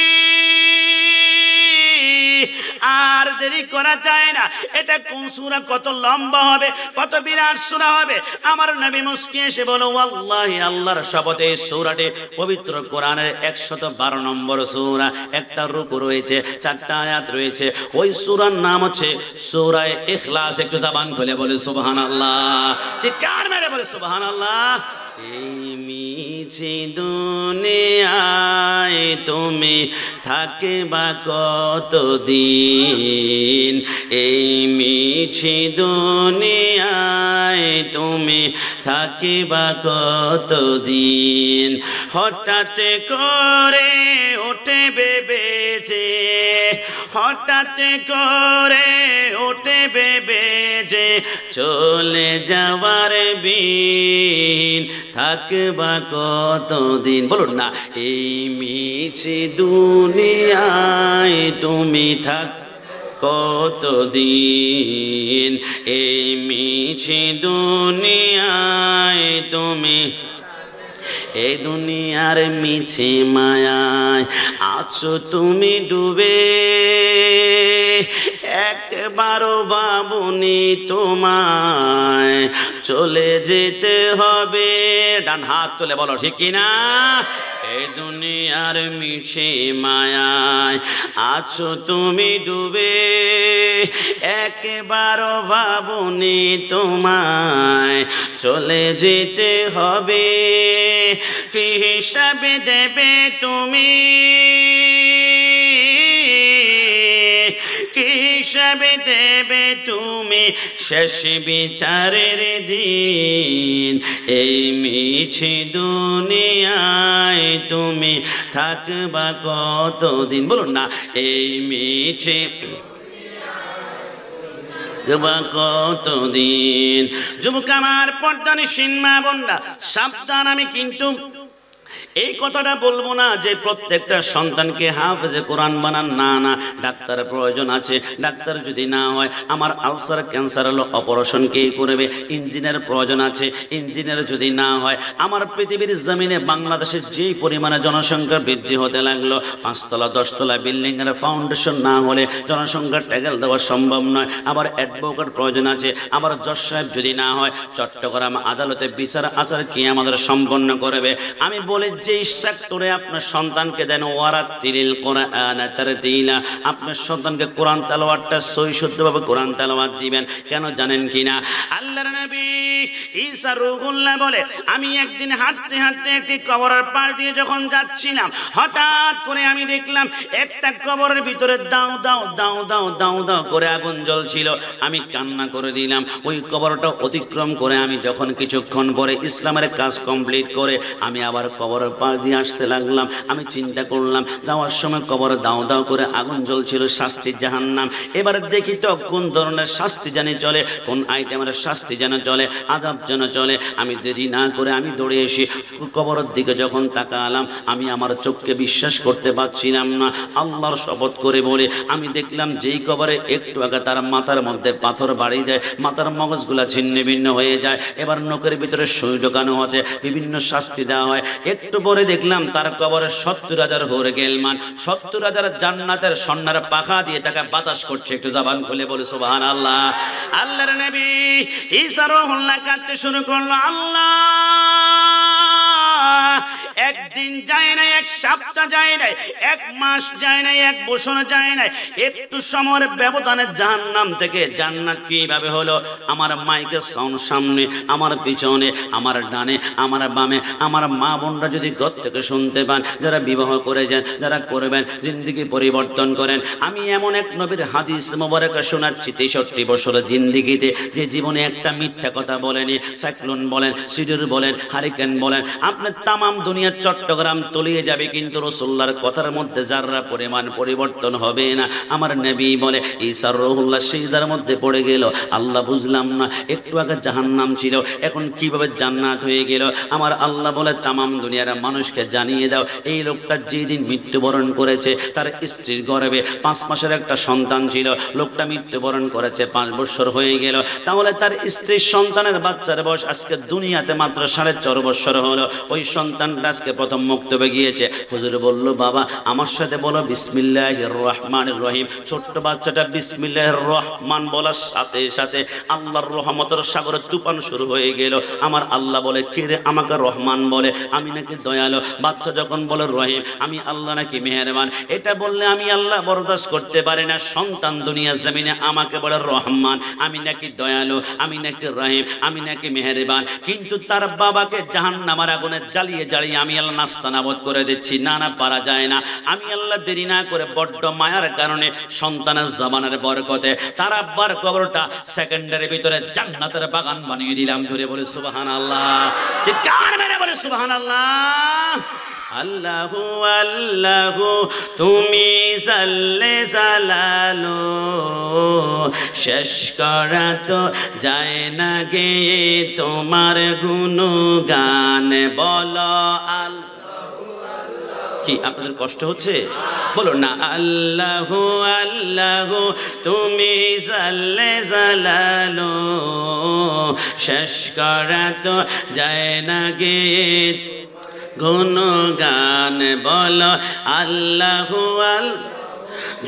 আর দেরি করা যায় না, এটা কোন সূরা, কত লম্বা হবে, কত বিরাট সূরা হবে? আমার নবী মুস্কি এসে বলে, ওয়াল্লাহি আল্লাহর শপথে এই সূরাটি পবিত্র কোরআনের 112 নম্বর সূরা। একটা রুকু রয়েছে, 4টা আয়াত রয়েছে, ওই সূরার নাম হচ্ছে সূরা ইখলাস। একটু জবান খুলে বলে সুবহানাল্লাহ, চিৎকার মেরে বলে সুবহানাল্লাহ। এই মিছি দুনিয়ায় তুমি থাকিবা কতদিন, এই মিছি দুনিয়ায় তুমি থাকিবা কতদিন, হঠাৎ করে উঠে বেবেছে, হঠাৎ করে উঠে ভেবে যে চলে যাওয়ার বিন, থাকবা কতদিন? বলুন না, এই মিছে দুনিয়ায় তুমি থাক কতদিন, এই মিছে দুনিয়ায় তুমি, এই দুনিয়ার মিছে মায়ায় আছো তুমি ডুবে, একবারও ভাবনি তোমায় চলে যেতে হবে। ডান হাত তুলে বলো ঠিক কিনা? এই দুনিয়ার মিছে মায়ায় আছো তুমি ডুবে, একবারও ভাবনি তোমায় চলে যেতে হবে। কি হিসাবে দেবে তুমি, কি হিসাবে দেবে তুমি শেষ বিচারের দিন, এই মিছে দুনিয়ায় তুমি থাকবা কতদিন? বলুন না, এই মিছে কতদিন। যুবক আমার, পর্দানিসীন মা বোনরা সাবধান। আমি কিন্তু এই কথাটা বলবো না যে প্রত্যেকটা সন্তানকে হাফেজে কোরআন বানান, না না, ডাক্তারের প্রয়োজন আছে। ডাক্তার যদি না হয়, আমার আলসার ক্যান্সার হলো, অপারেশন কে করবে? ইঞ্জিনিয়ার প্রয়োজন আছে। ইঞ্জিনিয়ার যদি না হয়, আমার পৃথিবীর জমিনে বাংলাদেশের যেই পরিমাণে জনসংখ্যা বৃদ্ধি হতে লাগলো, 5 তলা 10 তলা বিল্ডিং এর ফাউন্ডেশন না হলে জনসংখ্যা ট্যাগেল দেওয়া সম্ভব নয়। আমার অ্যাডভোকেট প্রয়োজন আছে। আমার জজ সাহেব যদি না হয়, চট্টগ্রাম আদালতে বিচার আচার কি আমাদের সম্পন্ন করবে? আমি বলে যেই সেক্টরে আপনার সন্তানকে দেন, ওয়ারাতিলিল কোরআন তারতিলা, আপনার সন্তানকে কোরআন তেলাওয়াতটা সহি শুদ্ধভাবে কোরআন তেলাওয়াত দিবেন। কেন জানেন কিনা? আল্লাহর নবী ঈসা রূহুল্লাহ বলে, আমি একদিন হাঁটতে হাঁটতে একটি কবরের পাশ দিয়ে যখন যাচ্ছিলাম, হঠাৎ করে আমি দেখলাম একটা কবরের ভিতরে দাও দাও দাও দাও দাও দাও করে আগুন জ্বলছিল। আমি কান্না করে দিলাম। ওই কবরটা অতিক্রম করে আমি যখন কিছুক্ষণ পরে ইসলামের কাজ কমপ্লিট করে আমি আবার কবরের পাশ দিয়ে আসতে লাগলাম, আমি চিন্তা করলাম, যাওয়ার সময় কবরে দাও দাও করে আগুন জ্বলছিল, শাস্তি জাহান্নাম। এবার দেখি তো কোন ধরনের শাস্তি জানি চলে, কোন আইটেমের শাস্তি যেন চলে, আযাব যেন চলে। আমি দেরি না করে আমি দৌড়ে এসে কবরের দিকে যখন তাকালাম, আমি আমার চোখকে বিশ্বাস করতে পারছিলাম না। আল্লাহর শপথ করে বলে আমি দেখলাম যেই কবরে একটু আগে তার মাথার মধ্যে পাথর বাড়ি দেয়, মাথার মগজগুলা ছিন্ন ভিন্ন হয়ে যায়, এবার নখের ভিতরে সুই ঢোকানো হচ্ছে, বিভিন্ন শাস্তি দেওয়া হয়। একটু পরে দেখলাম তার কবরে 70,000 হোরে গেলমান, 70,000 জান্নাতের সন্ন্যার পাখা দিয়ে তাকে বাতাস করছে। একটু জবান খুলে বলে সুবহানাল্লাহ। আল্লাহর নবী ঈসা রূহুল্লাহ কাঁদতে শুরু করলো, আল্লাহ, একদিন যায় না, এক সপ্তাহ যায় না, এক মাস যায় না, এক বছর যায় না, একটু সময়ের ব্যবধানে জাহান্নাম থেকে জান্নাত কিভাবে হলো? আমার মাইকের সাউন্ড সামনে, আমার পিছনে, আমার ডানে, আমার বামে, আমার মা বোনরা যদি ঘর থেকে শুনতে পান, যারা বিবাহ করেছেন, যারা করবেন, জিন্দেগি পরিবর্তন করেন। আমি এমন এক নবীর হাদিস মোবারক শোনাচ্ছি, 63 বছরের জিন্দেগিতে যে জীবনে একটা মিথ্যা কথা বলেনি। সাইক্লোন বলেন, সিডুর বলেন, হারিকেন বলেন, আপনার তামাম দুনিয়ার চট্টগ্রাম তলিয়ে যাবে, কিন্তু রাসূলুল্লাহর কথার মধ্যে যাররা পরিমাণ পরিবর্তন হবে না। আমার নবী বলে ঈসা রূহুল্লাহ সিজদার মধ্যে পড়ে গেল, আল্লাহ বুঝলাম না, একটু আগে জাহান্নাম ছিল, এখন কিভাবে জান্নাত হয়ে গেল? আমার আল্লাহ বলে তামাম দুনিয়ার মানুষকে জানিয়ে দাও, এই লোকটা যেদিন মৃত্যুবরণ করেছে, তার স্ত্রীর গর্ভে 5 মাসের একটা সন্তান ছিল, লোকটা মৃত্যুবরণ করেছে, 5 বছর হয়ে গেল, তাহলে তার স্ত্রীর সন্তানের বাচ্চার বয়স আজকে দুনিয়াতে মাত্র 4.5 বছর হলো। ওই সন্তানটা আজকে প্রথম মুক্তবে গিয়েছে। হুজুর বলল, বাবা আমার সাথে বলো বিসমিল্লাহির রহমানির রহিম। ছোট্ট বাচ্চাটা বিসমিল্লাহির রহমান বলার সাথে সাথে আল্লাহর রহমতের সাগরের তুফান শুরু হয়ে গেল। আমার আল্লাহ বলে, কে রে আমাকে রহমান বলে? আমি নাকি দয়ালু। বাচ্চা যখন বলে রহিম, আমি আল্লাহ নাকি মেহেরবান? এটা বললে আমি আল্লাহ বরদাস্ত করতে পারি না। সন্তান দুনিয়া জমিনে আমাকে বলে রহমান, আমি নাকি দয়ালু, আমি নাকি রহিম, আমি নাকি মেহেরবান, কিন্তু তার বাবাকে জাহান্নামের আগুনে জ্বালিয়ে জ্বালিয়ে আমি আল্লাহ নাস্তানাবুদ করে দিচ্ছি। না না, পারা যায় না। আমি আল্লাহ দেরি না করে বড্ড মায়ার কারণে সন্তানের জবানের বরকতে তার আব্বার কবরটা সেকেন্ডের ভিতরে জান্নাতের বাগান বানিয়ে দিলাম। ধরে বলে সুবহানাল্লাহ, চিৎকার মেরে বলে সুবহানাল্লাহ। আল্লাহু আল্লাহু তুমি সাল্লে সালালো শেষ করা তো যায় না গে তোমার গুণগান বলো কি আপনাদের কষ্ট হচ্ছে বলো না আল্লাহু আল্লাহু তুমি সাল্লে সালালো শেষ করা তো যায় না গে গুণগান বলো আল্লাহু আল্লাহু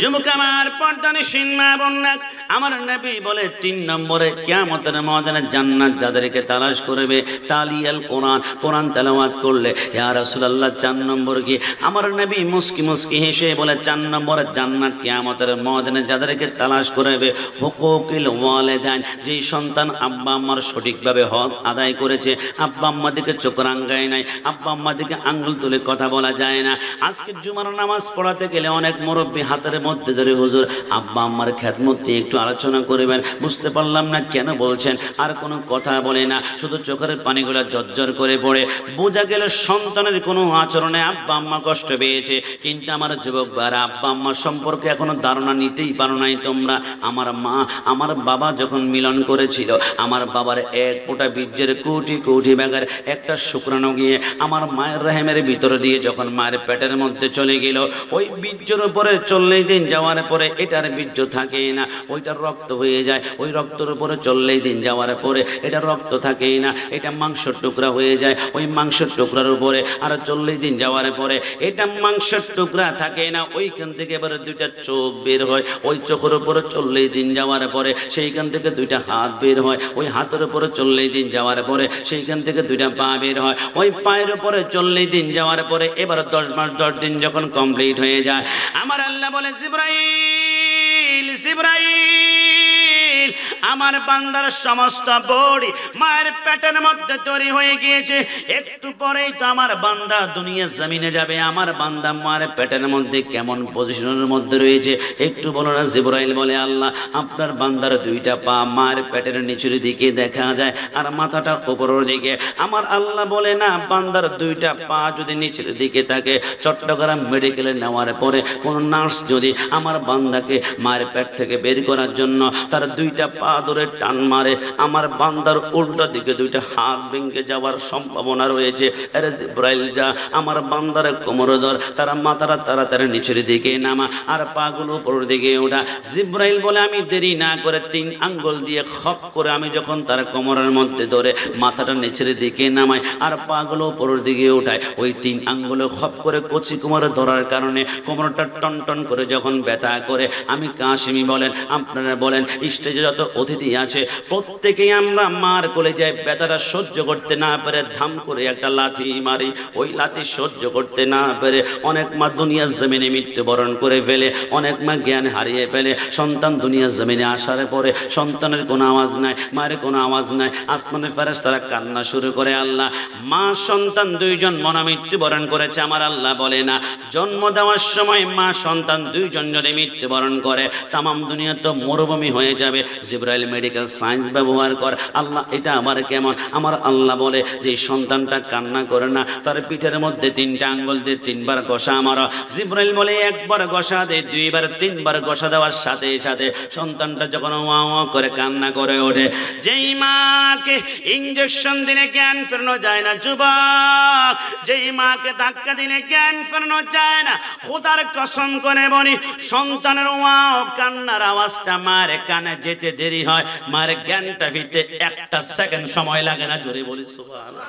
যুবক আমার পর্দানিশীন মা বোনেরা আমার নবী বলে 3 নম্বরে কিয়ামতের ময়দানে জান্নাত যাদেরকে তালাশ করবে তালিয়াল কোরআন কোরআন তেলাওয়াত করলে ইয়া রাসূলুল্লাহ 4 নম্বর কি আমার নবী মুস্কি মুস্কি হেসে বলে 4 নম্বরে জান্নাত কিয়ামতের ময়দানে যাদেরকে তালাশ করবে হুকুকুল ওয়ালিদাইন যেই সন্তান আব্বা আম্মার সঠিকভাবে হক আদায় করেছে আব্বা আম্মা দিকে চোখ রাঙায় নাই আব্বা আম্মা দিকে আঙ্গুল তুলে কথা বলা যায় না আজকে জুমার নামাজ পড়াতে গেলে অনেক মুরব্বি হাতের মধ্যে ধরে হুজুর আব্বা আম্মার খেদমতে একটু আলোচনা করবেন বুঝতে পারলাম না কেন বলছেন আর কোনো কথা বলে না শুধু চোখের পানিগুলো জর্জর করে পড়ে বোঝা গেল সন্তানের কোনো আচরণে আব্বা আম্মা কষ্ট পেয়েছে কিন্তু আমার যুবক ভাইরা আব্বা আম্মার সম্পর্কে এখনো ধারণা নিতেই পারো নাই তোমরা আমার মা আমার বাবা যখন মিলন করেছিল আমার বাবার এক ফোঁটা বীর্যের কোটি কোটি ব্যাগের একটা শুক্রাণু গিয়ে আমার মায়ের রহেমের ভিতর দিয়ে যখন মায়ের পেটের মধ্যে চলে গেল ওই বীর্যের উপরে 40 দিন যাওয়ার পরে এটার বীর্য থাকে না ওইটার রক্ত হয়ে যায় ওই রক্তের উপরে 40 দিন যাওয়ার পরে এটা রক্ত থাকে না এটা মাংসের টুকরা হয়ে যায় ওই মাংসের টুকরার উপরে আর 40 দিন যাওয়ার পরে এটা মাংসের টুকরা থাকে না ওইখান থেকে এবারে 2টা চোখ বের হয় ওই চোখের উপরে 40 দিন যাওয়ার পরে সেইখান থেকে 2টা হাত বের হয় ওই হাতের উপরে 40 দিন যাওয়ার পরে সেইখান থেকে 2টা পা বের হয় ওই পায়ের উপরে 40 দিন যাওয়ার পরে এবার 10 মাস 10 দিন যখন কমপ্লিট হয়ে যায় আমার আল্লাহ বলে জিবরাইল জিবরাইল আমার বান্দার সমস্ত বডি মায়ের পেটের মধ্যে তৈরি হয়ে গিয়েছে একটু পরেই তো আমার বান্দা দুনিয়া জমিনে যাবে আমার বান্দা মায়ের পেটের মধ্যে কেমন পজিশনের মধ্যে রয়েছে একটু বলো না জিবরাইল বলে আল্লাহ আপনার বান্দার 2টা পা মায়ের পেটের নিচের দিকে দেখা যায় আর মাথাটা উপরের দিকে আমার আল্লাহ বলে না বান্দার 2টা পা যদি নিচের দিকে থাকে চট্টগ্রাম মেডিকেলে নেওয়ার পরে কোন নার্স যদি আমার বান্দাকে মায়ের পেট থেকে বের করার জন্য তার 2টা পা ধরে টান মারে আমার বান্দার উল্টো দিকে 2টা হাত ভেঙে যাওয়ার সম্ভাবনা রয়েছে আরে জিবরাইল যা আমার বান্দার কোমর ধর তার মাথাটা তাড়াতাড়ি নিচের দিকে নামা আর পাগুলো উপরের দিকে ওঠা জিবরাইল বলে আমি দেরি না করে 3 আঙ্গুল দিয়ে খপ করে আমি যখন তার কোমরের মধ্যে ধরে মাথাটা নিচের দিকে নামাই আর পাগুলো উপরের দিকে ওঠায় ওই 3 আঙ্গুলে খপ করে কচি কোমরে ধরার কারণে কোমরটা টন টন করে যখন ব্যথা করে আমি কাশিমি বলেন আপনারা বলেন স্টেজে যত অতিথি আছে প্রত্যেকেই আমরা মার কোলে যাই ব্যথাটা সহ্য করতে না পেরে ধাম করে একটা লাথি মারি ওই লাথি সহ্য করতে না পেরে অনেক মা দুনিয়ার জমিনে মৃত্যুবরণ করে ফেলে অনেক মা জ্ঞান হারিয়ে ফেলে সন্তান দুনিয়ার জমিনে আসার পরে সন্তানের কোনো আওয়াজ নাই মায়ের কোনো আওয়াজ নাই আসমানের ফেরেশতারা কান্না শুরু করে আল্লাহ মা সন্তান 2 জন মরা মৃত্যুবরণ করেছে আমার আল্লাহ বলে না জন্ম দেওয়ার সময় মা সন্তান 2 জন যদি মৃত্যুবরণ করে তামাম দুনিয়া তো মরুভূমি হয়ে যাবে জিবরাইল মেডিকেল সায়েন্স ব্যবহার কর আল্লাহ এটা আমার কেমন আমার আল্লাহ বলে যে সন্তানটা কান্না করে না তার পিঠের মধ্যে 3টা আঙ্গুল দিয়ে 3বার ঘষা মারো জিবরাইল বলে 1বার ঘষা দে 2বার 3বার ঘষা দেওয়ার সাথে সাথে সন্তানটা যখন ওয়া ওয়া করে কান্না করে ওঠে যেই মাকে ইনজেকশন দিলে জ্ঞান ফেরানো যায় না যুবক যেই মাকে ধাক্কা দিলে জ্ঞান ফেরানো যায় না খোদার কসম করে বলি সন্তানের ওয়া কান্নার আওয়াজটা মার কানে যেতে দেরি হয় মার জ্ঞানটা ফিরতে 1টা সেকেন্ড সময় লাগে না জোরে বলি সুবহানাল্লাহ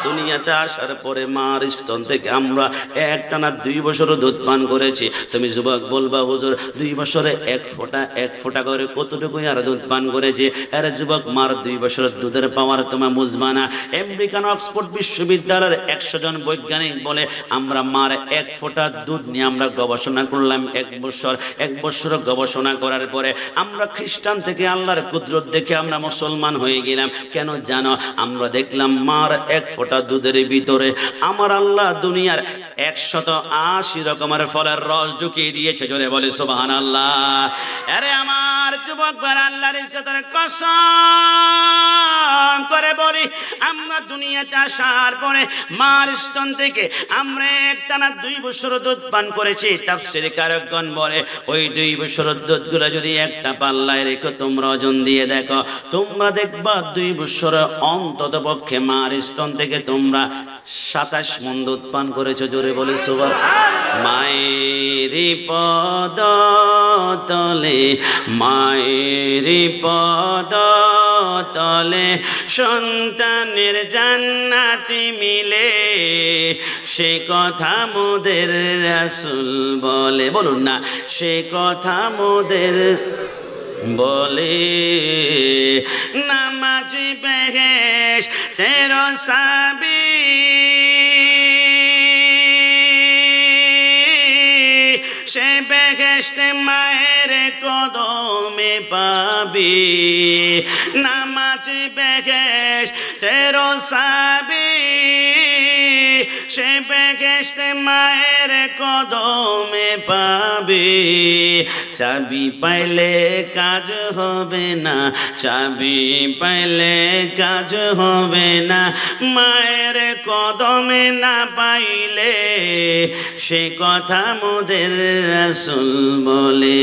দুনিয়াতে আসার পরে মার স্তন থেকে আমরা একটানা 2 বছর দুধ পান করেছি তুমি যুবক বলবা হুজুর 2 বছরে এক ফোঁটা করে কতটুকু আর দুধ পান করেছি আরে যুবক মার 2 বছরের দুধের পাওয়ার তোমার বুঝবা না আমেরিকান অক্সফোর্ড বিশ্ববিদ্যালয়ের 100 জন বৈজ্ঞানিক বলে আমরা মার 1 ফোঁটা দুধ নিয়ে আমরা গবেষণা করলাম 1 বছর গবেষণা করার পরে আমরা খ্রিস্টান থেকে আল্লাহর কুদরত দেখে আমরা মুসলমান হয়ে গেলাম কেন জানো আমরা দেখলাম মার 1 ফোঁটা দুধের ভিতরে আমার আল্লাহ দুনিয়ার 180 রকমের ফলের রস ঢুকিয়ে দিয়েছে জোরে বলে সুবহানাল্লাহ আরে আমার যুবক ভাই আল্লাহর ইজ্জতের কসম করে বলি আমরা দুনিয়াতে আসার পরে মার স্তন থেকে আমরা একটানা 2 বছর দুধ পান করেছি। তাফসীর কারকগণ বলে ওই 2 বছর দুধগুলো যদি একটা পাল্লায় রেখে তোমরা ওজন দিয়ে দেখো, তোমরা দেখবা 2 বছর অন্তত পক্ষে মার স্তন থেকে তোমরা 27 মণ দুধ পান করেছো। জোরে বলে সুবহানাল্লাহ। মায়েরি পদ তলে, মায়েরি পদ তলে সন্তানের জান্নাতি মিলে, সে কথা মোদের রাসূল বলে। বলুন না, সে কথা মোদের বলে। নামাজ বেহেশ তেরো সাবি, সে বেহেশতে মায়ের কদমে পাবি। নামাজ বেহেশ তেরো সাবি, সে বেহেশতে মায়ের কদমে পাবি। চাবি পাইলে কাজ হবে না, চাবি পাইলে কাজ হবে না, মায়ের কদমে না পাইলে, সে কথা মোদের রাসূল বলে।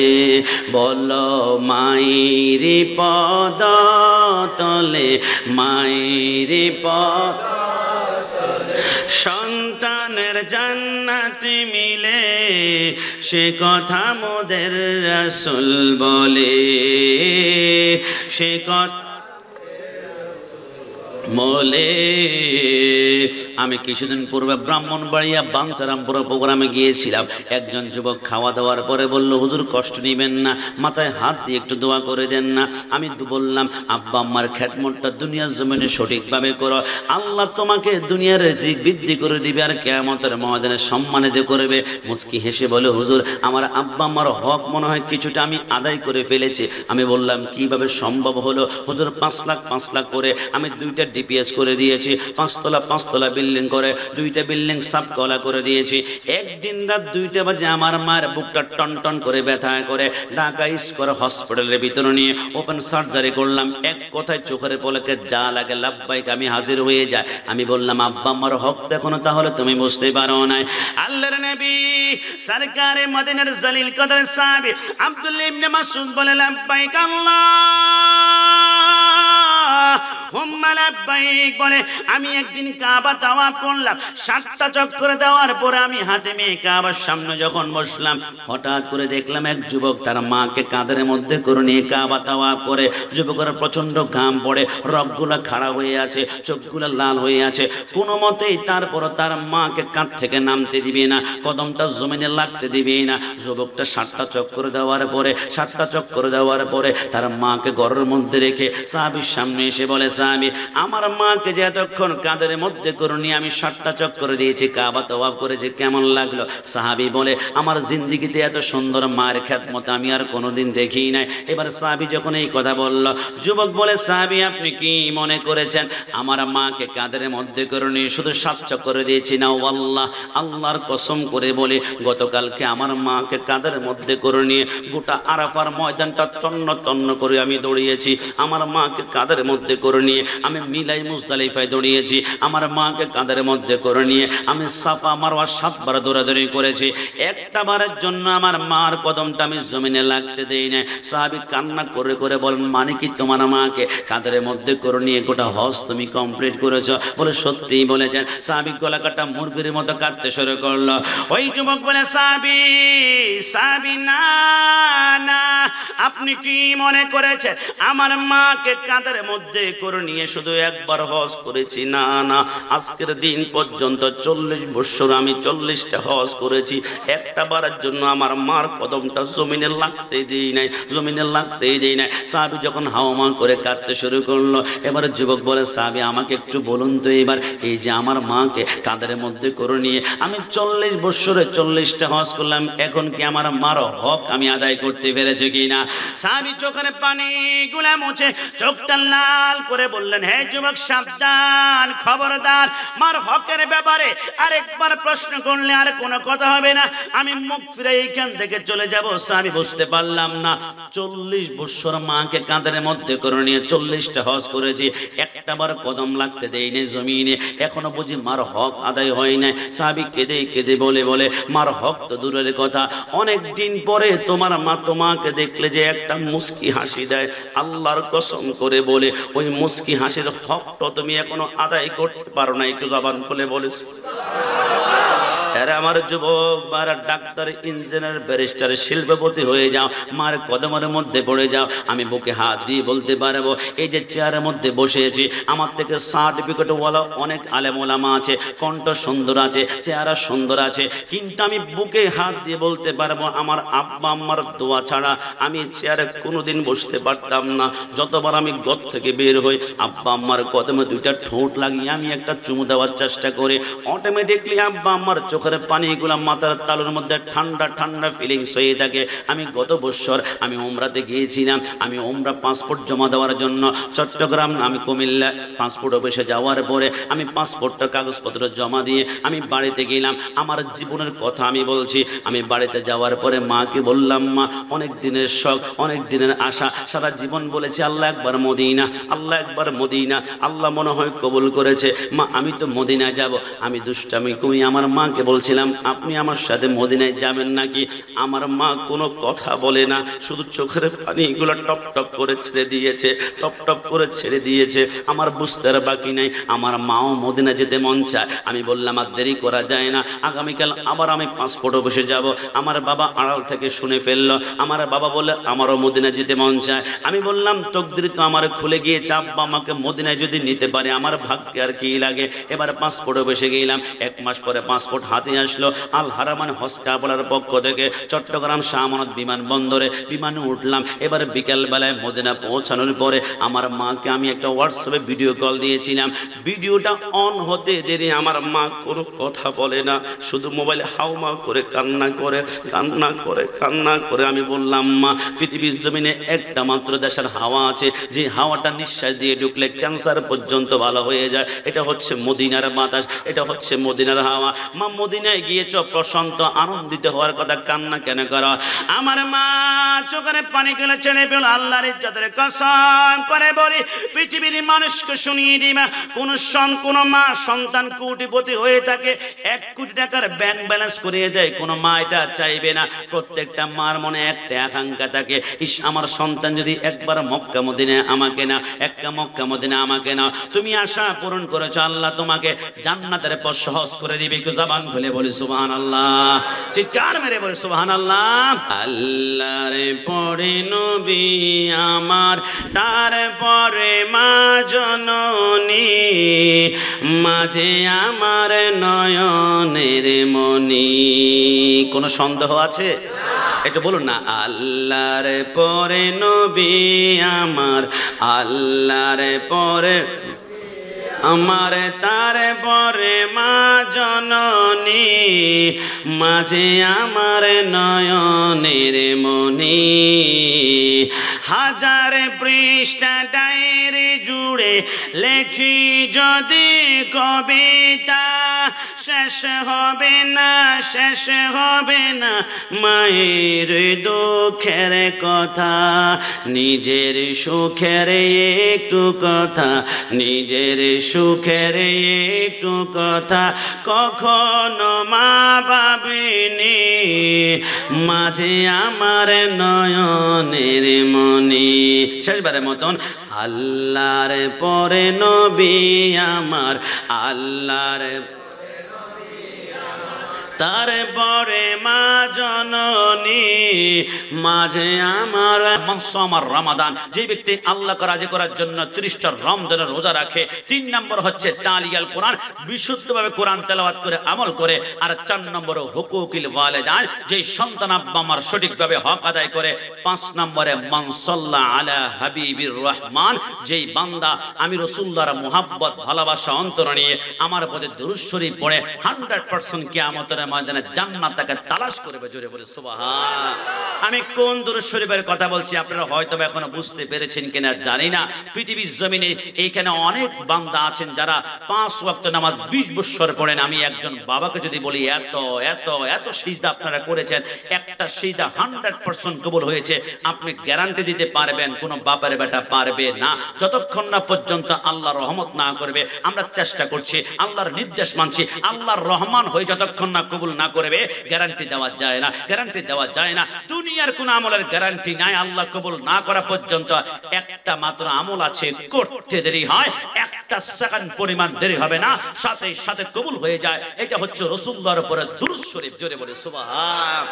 বলো মায়েরি পদ তলে, মায়েরি পদ সন্তানের জান্নাতি মিলে, সে কথা মোদের রাসূল বলে। সে কথা বলে। আমি কিছুদিন পূর্বে ব্রাহ্মণবাড়িয়া বাঞ্ছারামপুর প্রোগ্রামে গিয়েছিলাম। একজন যুবক খাওয়া দাওয়ার পরে বলল, হুজুর কষ্ট নেবেন না, মাথায় হাত দিয়ে একটু দোয়া করে দেন না। আমি তো বললাম, আব্বা আম্মার খেদমতটা দুনিয়ার জমিনে সঠিকভাবে করো, আল্লাহ তোমাকে দুনিয়ার রিজিক বৃদ্ধি করে দিবে আর কিয়ামতের ময়দানে সম্মানিত করবে। মুস্কি হেসে বলে, হুজুর আমার আব্বা আম্মার হক মনে হয় কিছুটা আমি আদায় করে ফেলেছি। আমি বললাম, কিভাবে সম্ভব হলো? হুজুর 5 লাখ করে আমি 2টা ডিপিএস করে দিয়েছি, 5 তলা বিল্ডিং করে 2টা বিল্ডিং সাবকলা করে দিয়েছি। একদিন রাত 2টা বাজে আমার মার বুকটা টন করে ব্যথা করে ঢাকা স্কয়ার হসপিটালের ভিতরে নিয়ে ওপেন সার্জারি করলাম। এক কথায় চোখের পলকে যা লাগে লাব্বাইক আমি হাজির হয়ে যায়। আমি বললাম, আব্বা আমার হক দেখো না, তাহলে তুমি বুঝতে পারো না। আল্লাহর নবী সরকারে মদিনার জলিল কদর সাহাবী আব্দুল্লাহ ইবনে মাসউদ বলে, লাব্বাইক আল্লাহুম্মা লাব্বাইক বলে, আমি একদিন কাবা তাওয়াফ করলাম। 7টা চক্কর দেওয়ার পরে আমি হাতেমে কাবার সামনে যখন বসলাম, হঠাৎ করে দেখলাম এক যুবক তার মাকে কাঁধের মধ্যে করে নিয়ে কাবা তাওয়াফ করে। যুবকের প্রচন্ড ঘাম পড়ে, রগগুলা খাড়া হয়ে আছে, চোখগুলা লাল হয়ে আছে। কোনো মতেই তারপর তার মাকে কাঁধ থেকে নামতে দিবে না, কদমটা জমিনে লাগতে দিবে না। যুবকটা 7টা চক্কর দেওয়ার পরে তার মাকে ঘরের মধ্যে রেখে সাহাবীর সামনে এসে বলে, সাহাবী আমার মাকে যে এতক্ষণ কাঁধের মধ্যে করে নিয়ে আমি 7টা চক্কর দিয়েছি, কাবা তাওয়াফ করেছি, কেমন লাগলো? সাহাবী বলে, আমার জিন্দেগিতে এত সুন্দর মায়ের খেদমত আমি আর কোনোদিন দেখি নাই। এবার সাহাবী যখন এই কথা বলল, যুবক বলে, সাহাবী আপনি কি মনে করেছেন আমার মাকে কাঁধের মধ্যে করে নিয়ে শুধু 7 চক্কর দিয়েছি? না ওয়াল্লাহ, আল্লাহর কসম করে বলে, গতকালকে আমার মাকে কাঁধের মধ্যে করে নিয়ে গোটা আরাফার ময়দানটা তন্ন করে আমি দৌড়িয়েছি। আমার মাকে কাঁধের মধ্যে করে নিয়ে আমি মিলাই মুজদালিফায় দৌড়িয়েছি। আমার মাকে কাঁধের মধ্যে করে নিয়ে আমি সাফা মারওয়া 7 বার দৌড়াদৌড়ি করেছি। একটা বারের জন্য আমার মার কদমটা আমি জমিনে লাগতে দেই না। সাহাবী কান্না করে বলেন, মানে কি তোমার মাকে কাঁধের মধ্যে করে নিয়ে গোটা হজ তুমি কমপ্লিট করেছো? বলে, সত্যিই বলেছেন। সাহাবী গলা কাটা মুরগির মতো কাঁদতে শুরু করলো। ওই যুবক বলে, সাহাবী না, আপনি কি মনে করেছেন আমার মাকে কাঁধের মধ্যে করে নিয়ে শুধু একবার হজ করেছি? না, আজকের দিন পর্যন্ত 40 বছর আমি 40টা হজ করেছি, একটা বারের জন্য আমার মার কদমটা জমিনে লাগতেই দেই নাই। সাহাবী যখন হাওমা করে কাঁদতে শুরু করলো, এবার যুবক বলে, সাহাবী আমাকে একটু বলুন তো, এবার এই যে আমার মাকে কাঁধের মধ্যে করে নিয়ে আমি 40 বছরে 40টা হজ করলাম, এখন কি আমার মার হক আমি আদায় করতে পেরেছি কিনা? সাহাবী চোখের পানি গুলা মুছে চোখটা লাল করে বললেন, হে যুবক সাবধান, খবরদার, মার হকের ব্যাপারে আরেকবার প্রশ্ন করলে আর কোনো কথা হবে না, আমি মুখ ফিরে এইখান থেকে চলে যাব। আমি বুঝতে পারলাম না, 40 বছর মাকে কাঁধের মধ্যে করে নিয়ে 40টা হজ করেছি, একটা বার কদম লাগতে দেয়নি জমিনে, এখনো বুঝি মার হক আদায় হয় না। সাহাবী কেঁদে কেঁদে বলে মার হক তো দূরের কথা, অনেক দিন পরে তোমার মা তোমাকে দেখলে যে একটা মুস্কি হাসি দেয়, আল্লাহর কসম করে বলে ওই মুস্কি হাসির হকটা তুমি এখনো আদায় করতে পারো না। একটু জবান খুলে বলেছ। আমার যুবক বারা ডাক্তার, ইঞ্জিনিয়ার, ব্যারিস্টার, শিল্পপতি হয়ে যাও, মার কদমের মধ্যে পড়ে যাও। আমি বুকে হাত দিয়ে বলতে পারবো, এই যে চেয়ারের মধ্যে বসেছি, আমার থেকে সার্টিফিকেট ওয়ালা অনেক আলেম ওলামা আছে, কণ্ঠ সুন্দর আছে, চেহারা সুন্দর আছে, কিন্তু আমি বুকে হাত দিয়ে বলতে পারবো আমার আব্বা আম্মার দোয়া ছাড়া আমি চেয়ারে কোনোদিন বসতে পারতাম না। যতবার আমি ঘর থেকে বের হই, আব্বা আম্মার কদমে দুইটা ঠোঁট লাগিয়ে আমি একটা চুমু দেওয়ার চেষ্টা করি, অটোমেটিকলি আব্বা আম্মার চোখের পানিগুলা মাথার তালুর মধ্যে ঠান্ডা ঠান্ডা ফিলিংস হয়ে থাকে। আমি গত বছর আমি উমরাতে গিয়েছিলাম, আমি উমরা পাসপোর্ট জমা দেওয়ার জন্য চট্টগ্রাম, আমি কুমিল্লা পাসপোর্ট অফিসে যাওয়ার পরে আমি পাসপোর্টটা কাগজপত্র জমা দিয়ে আমি বাড়িতে গেলাম। আমার জীবনের কথা আমি বলছি, আমি বাড়িতে যাওয়ার পরে মাকে বললাম, মা অনেক দিনের শখ, অনেক দিনের আশা, সারা জীবন বলেছি আল্লাহ একবার মদিনা, আল্লাহ একবার মদিনা, আল্লাহ মনে হয় কবুল করেছে, মা আমি তো মদিনায় যাব। আমি দুষ্টামি করি আমার মাকে বলছিলাম, আপনি আমার সাথে মদিনায় যাবেন নাকি? আমার মা কোনো কথা বলে না, শুধু চোখের পানিগুলো টপ টপ করে ছেড়ে দিয়েছে, টপ টপ করে ছেড়ে দিয়েছে। আমার বুঝতে আর বাকি নাই, আমার মাও মদিনা যেতে মন চায়। আমি বললাম আর দেরি করা যায় না, আগামীকাল আবার আমি পাসপোর্ট অফিসে যাব। আমার বাবা আড়াল থেকে শুনে ফেললো, আমার বাবা বলে আমারও মদিনা যেতে মন চায়। আমি বললাম তকদির তো আমার খুলে গিয়েছে, আব্বা আমাকে মদিনায় যদি নিতে পারে আমার ভাগ্যে আর কি লাগে। এবার পাসপোর্ট অফিসে গেলাম, 1 মাস পরে পাসপোর্ট হাতে আসলো। আল হারামান হজ কাফেলার পক্ষ থেকে চট্টগ্রাম শাহ আমানত বিমানবন্দরে বিমানে উঠলাম। এবার বিকেল বেলায় মদিনা পৌঁছানোর পরে আমার মাকে আমি একটা হোয়াটসঅ্যাপে ভিডিও কল দিয়েছিলাম। ভিডিওটা অন হতে দেরি আমার মা কোনো কথা বলে না, শুধু মোবাইলে হাউমা করে কান্না করে কান্না করে কান্না করে। আমি বললাম, মা পৃথিবীর জমিনে একটা মাত্র দেশের হাওয়া আছে, যে হাওয়াটা নিঃশ্বাস দিয়ে ঢুকলে ক্যান্সার পর্যন্ত ভালো হয়ে যায়, এটা হচ্ছে মদিনার বাতাস, এটা হচ্ছে মদিনার হাওয়া। মা মদিনায় গিয়েছ প্রশান্ত আনন্দিত হওয়ার কথা, কান্না কেন করো? আমার মা চোখের পানি গুলো ছেড়ে পেল, আল্লাহর ইজ্জতের কসম করে বলি পৃথিবীর মানুষকে শুনিয়ে দিবা, কোন মা সন্তান কোটিপতি হয়ে থাকে, 1 কোটি টাকার ব্যাংক ব্যালেন্স করিয়ে দেয়, কোন মা এটা চাইবে না। প্রত্যেকটা মার মনে একটা আকাঙ্ক্ষা থাকে, ইস আমার সন্তান যদি একবার মক্কা মদিনায় আমাকে না, একটা মক্কা মদিনা আমাকে না। তুমি আশা পূরণ করেছো, আল্লাহ তোমাকে জান্নাতের পথ সহজ করে দিবে। একটু জবান খুলে বলি সুবহানাল্লাহ, চিৎকার মেরে বলি সুবহানাল্লাহ। আল্লাহর পরে নবী আমার, তারপরে মা জননী, মাঝে আমার নয়নের মনি। কোনো সন্দেহ আছে? একটু বলুন না, আল্লাহর পরে নবী আমার, আল্লাহর পরে আমার, তারপরে মা জননী, মাঝে আমার নয়নের মনি। হাজার পৃষ্ঠা ডায়েরি জুড়ে লেখি যদি কবিতা, শেষ হবে না, শেষ হবে না মায়ের দুঃখের কথা, নিজের সুখের একটু কথা, নিজের সুখের একটু কথা কখনো মা ভাবেনি, মাঝে আমার নয়নের মনি। শেষবারের মতন, আল্লাহর পরে নবী আমার, আল্লাহর তারপরে মা জননী, মাঝে আমার আমার রমাদান। যে ব্যক্তি আল্লাহকে রাজি করার জন্য 30টা রমজানের রোজা রাখে, 3 নম্বর হচ্ছে তালিয়াল কোরআন, বিশুদ্ধভাবে কোরআন তেলাওয়াত করে আমল করে। আর 4 নম্বর হুকুকুল ওয়ালিদাইন, যে সন্তান আব্বা আমার সঠিকভাবে হক আদায় করে। 5 নম্বরে মান সাল্লা আলা হাবিবির রহমান, যেই বান্দা আমি রাসূলুল্লাহর মুহাব্বত ভালোবাসা অন্তর নিয়ে আমার প্রতি দুরূদ শরীফ পড়ে 100% কিয়ামতের ময়দানে জান্নাতকে তালাশ করবে। জোরে বলে সুবহান। আমি কোন দুরূদ শরীফের কথা বলছি আপনারা হয়তো এখনো বুঝতে পেরেছেন কিনা জানি না। পৃথিবীর জমিনে এইখানে অনেক বান্দা আছেন যারা 5 ওয়াক্ত নামাজ 20 বছর পড়েন। আমি একজন বাবাকে যদি বলি এত এত এত সিজদা আপনারা করেছেন, একটা সিজদা 100% কবুল হয়েছে, আপনি গ্যারান্টি দিতে পারবেন কোন বাপের বেটা পারবে না। যতক্ষণ না পর্যন্ত আল্লাহ রহমত না করবে, আমরা চেষ্টা করছি, আল্লাহর নির্দেশ মানছি, আল্লাহর রহমান হয়ে যতক্ষণ না কবুল না করবে গ্যারান্টি দেওয়া যায় না, গ্যারান্টি দেওয়া যায় না। দুনিয়ার কোন আমলের গ্যারান্টি নাই আল্লাহ কবুল না করা পর্যন্ত। একটা মাত্র আমল আছে, করতে দেরি হয়, একটা সেকেন্ড পরিমাণ দেরি হবে না, সাথে সাথে কবুল হয়ে যায়। এটা হচ্ছে রাসূলুল্লাহর উপরে দুরূদ শরীফ। জোরে বলে সুবহান।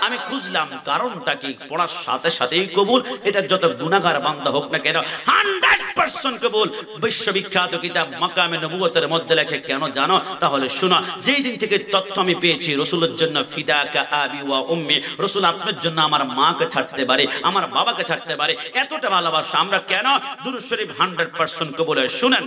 আমি খুঁজলাম কারণটা কি, পড়ার সাথে সাথেই কবুল। এটা যত গুনাহগার বান্দা হোক না কেন 100% কবুল। বিশ্ববিখ্যাত কিতাব মাকামে নবুয়তের মধ্যে লেখে, কেন জানো? তাহলে শোনো। যেই দিন থেকে তথ্য আমি পেয়েছি রাসূলের জন্য ফিদাকা আবি ওয়া উম্মি, রাসূল আপনার জন্য আমার মাকে ছাড়তে পারে, আমার বাবাকে ছাড়তে পারে, এতটা ভালোবাসা। আমরা কেন দুরূদ শরীফ 100% কবুল হয়। শুনেন,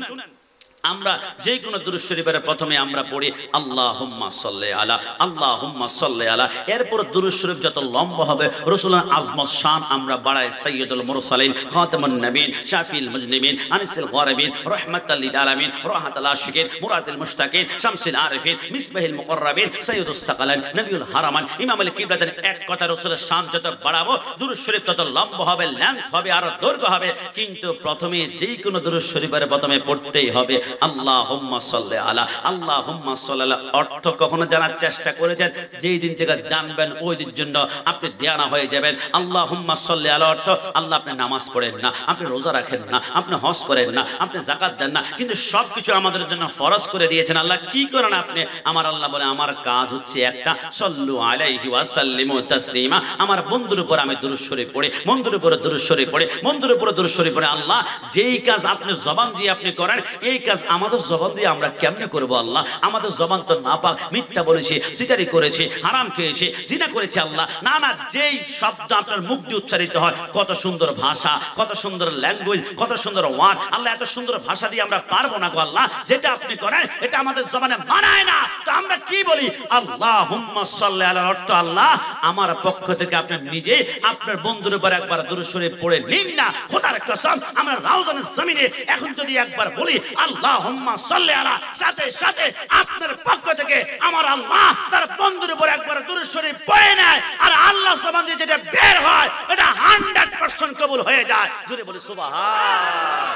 আমরা যে কোনো দুরূদ শরীফের প্রথমে আমরা পড়ি আল্লাহুম্মা সাল্লি আলা, আল্লাহুম্মা সাল্লি আলা। এরপর দুরূদ শরীফ যত লম্বা হবে রাসূলের আজমত শান আমরা বাড়াই। সাইয়্যিদুল মুরসালিন, খাতামুন নবীন, শাফিউল মুজনিবিন, আনিসুল গারিবিন, রাহমাতাল লিল আলামিন, রাহাতুল আশিকিন, মুরাদুল মুশতাকিন, শামসুল আরিফিন, মিসবাহুল মুকাররাবিন, সাইয়্যিদুস সাকালান, নবিউল হারামান, ইমামুল কিবলাতান। এক কথা রাসূলের শান যত বাড়াবো দুরূদ শরীফ তত লম্বা হবে, লেন্থ হবে, আর দৈর্ঘ্য হবে। কিন্তু প্রথমে যে কোনো দুরূদ শরীফের প্রথমে পড়তেই হবে আল্লাহুম্মা সাল্লি আলা, আল্লাহুম্মা সাল্লি আলা। অর্থ কখনো জানার চেষ্টা করেছেন? যেই দিন থেকে জানবেন ওই দিন জন্য আপনি দেয়ানা হয়ে যাবেন। আল্লাহুম্মা সাল্লি আলা অর্থ আল্লাহ আপনি নামাজ পড়েন না, আপনি রোজা রাখেন না, আপনি হজ করেন না, আপনি যাকাত দেন না, কিন্তু সবকিছু আমাদের জন্য ফরজ করে দিয়েছেন। আল্লাহ কি করেন আপনি? আমার আল্লাহ বলে আমার কাজ হচ্ছে একটা, সাল্লু আলাইহি ওয়া সাল্লিমু তাসলিমা। আমার বন্ধুর উপর আমি দুরূদ শরীফ পড়ি, বন্ধুর উপর দুরূদ শরীফ পড়ি, বন্ধুর উপর দুরূদ শরীফ পড়ি। আল্লাহ যেই কাজ আপনি জবান দিয়ে আপনি করেন, এই কাজ আমাদের জবান দিয়ে আমরা কেমনে করব? আল্লাহ আমাদের জবান তো নাপাক, মিথ্যা বলেছি, সিটারি করেছি, হারাম খেয়েছি, জিনা করেছি। আল্লাহ না না, যেই শব্দ আপনার মুখ দিয়ে উচ্চারিত হয়, কত সুন্দর ভাষা, কত সুন্দর ল্যাঙ্গুয়েজ, কত সুন্দর ওয়ার্ড। আল্লাহ এত সুন্দর ভাষা দিয়ে আমরা পারবো না গো আল্লাহ। যেটা আপনি করেন এটা আমাদের জবানে মানায় না, তো আমরা কি বলি? আল্লাহুম্মা সাল্লি আলা অর্থ আল্লাহ আমার পক্ষ থেকে আপনি নিজে আপনার বন্ধুর উপর একবার দুরূদ শরীফ পড়ে নিন না। খোদার কসম, আমরা রাউজানের জমিনে এখন যদি একবার বলি আল্লাহুম্মা সাল্লি আলা, সাথে সাথে আপনার পক্ষ থেকে আমার আল্লাহ তার বন্ধুর উপর একবার দুরূদ শরীফ পড়ে নেয়, আর আল্লাহ জবান দিয়ে যেটা বের হয় এটা 100% কবুল হয়ে যায়। জোরে বলি সুবহান।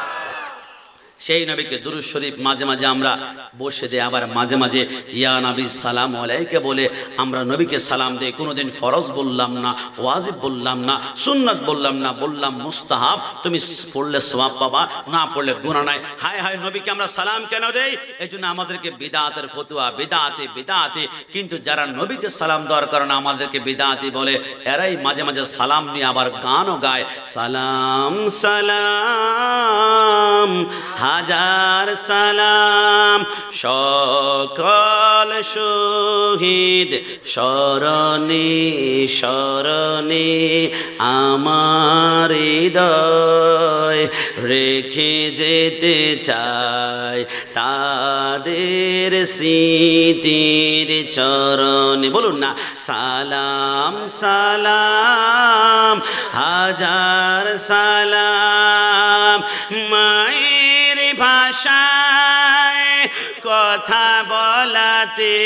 সেই নবীকে দুরূদ শরীফ মাঝে মাঝে আমরা বসে দেই, আবার মাঝে মাঝে ইয়া নবী সালাম আলাইকা বলে আমরা নবীকে সালাম দেই। কোনোদিন ফরজ বললাম না, ওয়াজিব বললাম না, সুন্নাত বললাম না, বললাম মুস্তাহাব। তুমি পড়লে সওয়াব পাবা, না পড়লে গুনাহ নাই। হায় হায়, নবীকে আমরা সালাম কেন দেই? এই জন্য আমাদেরকে বিদআতের ফতোয়া, বিদআতে বিদআতে। কিন্তু যারা নবীকে সালাম দেওয়ার কারণে আমাদেরকে বিদআতি বলে, এরাই মাঝে মাঝে সালাম নিয়ে আবার গানও গায়। সালাম সালাম হাজার সালাম, সকল শহীদ স্মরণে স্মরণে আমার হৃদয় রেখে যেতে চাই তাদের স্মৃতির চরণে। বলুন না, সালাম সালাম হাজার সালাম। মায়ের ভাষায় কথা বলাতে,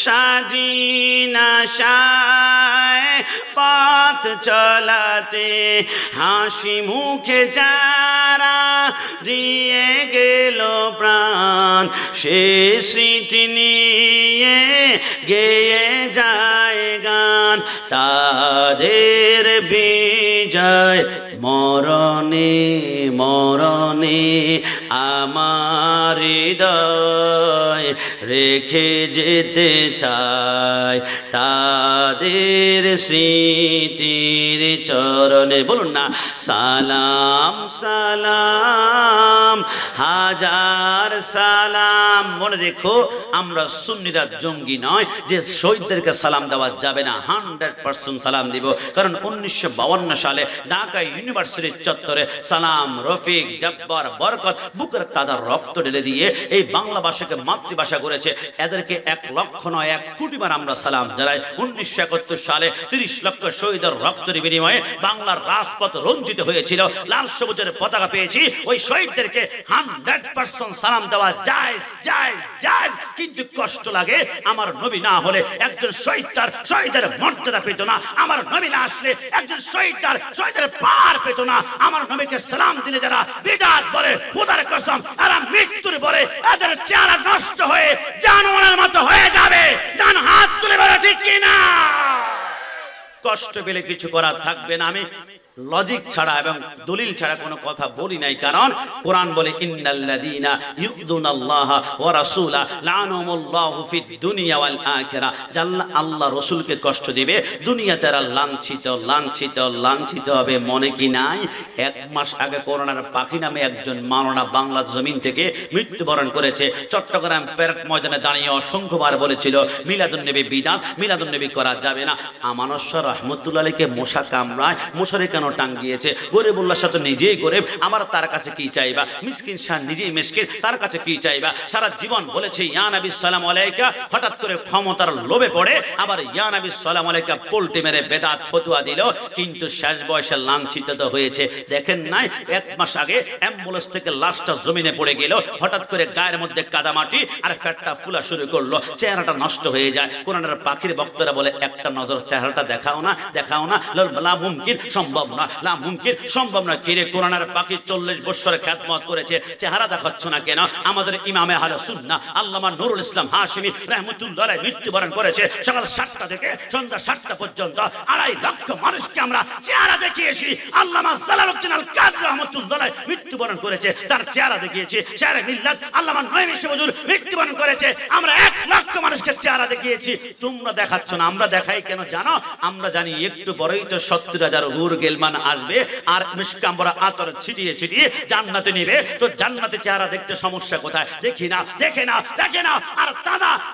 স্বাধীন আশায় পথ চলাতে, হাসি মুখে যারা দিয়ে গেল প্রাণ, সে স্মৃতি নিয়ে গেয়ে যায় গান। তাদের বিজয় মরণে মরণে আমার হৃদয় রেখে যেতে চাই তাদের স্মৃতির চরণে। বলুন না, সালাম সালাম হাজার সালাম। মনে রেখো, আমরা সুন্নিরা জঙ্গি নয় যে শহীদদেরকে সালাম দেওয়া যাবে না। 100% সালাম দিব, কারণ 1952 সালে ঢাকা ইউনিভার্সিটির চত্বরে সালাম, রফিক, জব্বার, বরকত বুকের তাজা রক্ত ঢেলে দিয়ে এই বাংলা ভাষাকে মাতৃভাষা করে করেছে, এদেরকে 1 লক্ষ নয় 1 কোটি বার আমরা সালাম জানাই। 1971 সালে 30 লক্ষ শহীদের রক্তের বিনিময়ে বাংলার রাজপথ রঞ্জিত হয়েছিল, লাল সবুজের পতাকা পেয়েছি। ওই শহীদদেরকে 100% সালাম দেওয়া জায়েজ জায়েজ জায়েজ, কিন্তু কষ্ট লাগে আমার নবী না হলে একজন শহীদ তার শহীদের মর্যাদা পেত না, আমার নবী না আসলে একজন শহীদ তার শহীদের পার পেত না। আমার নবীকে সালাম দিলে যারা বিদআত বলে, খোদার কসম এরা মৃত্যুর পরে এদের চেহারা নষ্ট হয়ে জানোয়ারের মতো হয়ে যাবে। ডান হাত তুলে বলে ঠিক কিনা? কষ্ট পেলে কিছু করার থাকবে না। আমি লজিক ছাড়া এবং দলিল ছাড়া কোনো কথা বলি নাই, কারণ কোরআন বলে ইন্নাল্লাযীনা ইউযুনাল্লাহা ওয়া রাসূলা লাআনাহুমুল্লাহু ফিদ দুনিয়া ওয়াল আখিরা, যারা আল্লাহ রাসূলকে কষ্ট দিবে দুনিয়াতে তারা লাঞ্ছিত লাঞ্ছিত লাঞ্ছিত হবে। মনে কি নাই 1 মাস আগে করোনার পাখি নামে একজন মাওলানা বাংলা জমিন থেকে মৃত্যুবরণ করেছে। চট্টগ্রাম প্যারেড ময়দানে দাঁড়িয়ে অসংখ্যবার বলেছিল মিলাদুন নবী বিদআত, মিলাদুন নবী করা যাবে না। আমানত শাহ রাহমাতুল্লাহ আলাইহিকে মশা কামড়ায়, মশারে কেন টাঙ্গিয়েছে? গরিবুল্লাহর সাথে নিজেই গরিব, আমার তার কাছে কি চাইবা? মিসকিন শাহ নিজেই মিসকিন, তার কাছে কি চাইবা? সারা জীবন বলেছে ইয়া নবী সালাম আলাইকা, হঠাৎ করে ক্ষমতার লোভে পড়ে আবার ইয়া নবী সালাম আলাইকা পোল্টি মেরে বেদাত ফতোয়া দিল, কিন্তু শেষ বয়সে লাঞ্ছিত তো হয়েছে। দেখেন নাই 1 মাস আগে অ্যাম্বুলেন্স থেকে লাশটা জমিনে পড়ে গেল, হঠাৎ করে গায়ের মধ্যে কাদামাটি আর ফ্যাটটা ফুলা শুরু করলো, চেহারাটা নষ্ট হয়ে যায়। কোরআনের পাখির বক্তারা বলে একটা নজর চেহারাটা দেখাও না, দেখাও না, লা মুমকিন, সম্ভব না, লা মুমকিন, সম্ভব না। কিরে কোরআনের পাখি 40 বছর খিদমত করেছে, চেহারা দেখাচ্ছ না কেন? আমাদের ইমামে আহলে সুন্নাহ আল্লামা নুরুল ইসলাম হাশিমি রাহমাতুল্লাহ আলাইহি মৃত্যুবরণ করেছে। সকাল 7টা থেকে সন্ধ্যা 7টা পর্যন্ত 2.5 লক্ষ মানুষকে আমরা চেহারা দেখিয়েছি। আল্লামা জালালউদ্দিন আল কাদরি রাহমাতুল্লাহ আলাইহি মৃত্যুবরণ করেছে, তার চেহারা দেখিয়েছি। শায়রে মিল্লাত আল্লামা নঈমী হুজুর মৃত্যুবরণ করেছে, আমরা 1 লক্ষ মানুষকে চেহারা দেখিয়েছি। তোমরা দেখাচ্ছ না, আমরা দেখাই কেন জানো? আমরা জানি একটু পরেই তো 70,000 হুর গেলমান আসবে আর মিশকাম্বরা আতর ছিটিয়ে ছিটিয়ে জান্নাতে নেবে। তো জান্নাতে চেহারা দেখতে সমস্যা কোথায়? দেখি না, দেখে না, দেখে না। আর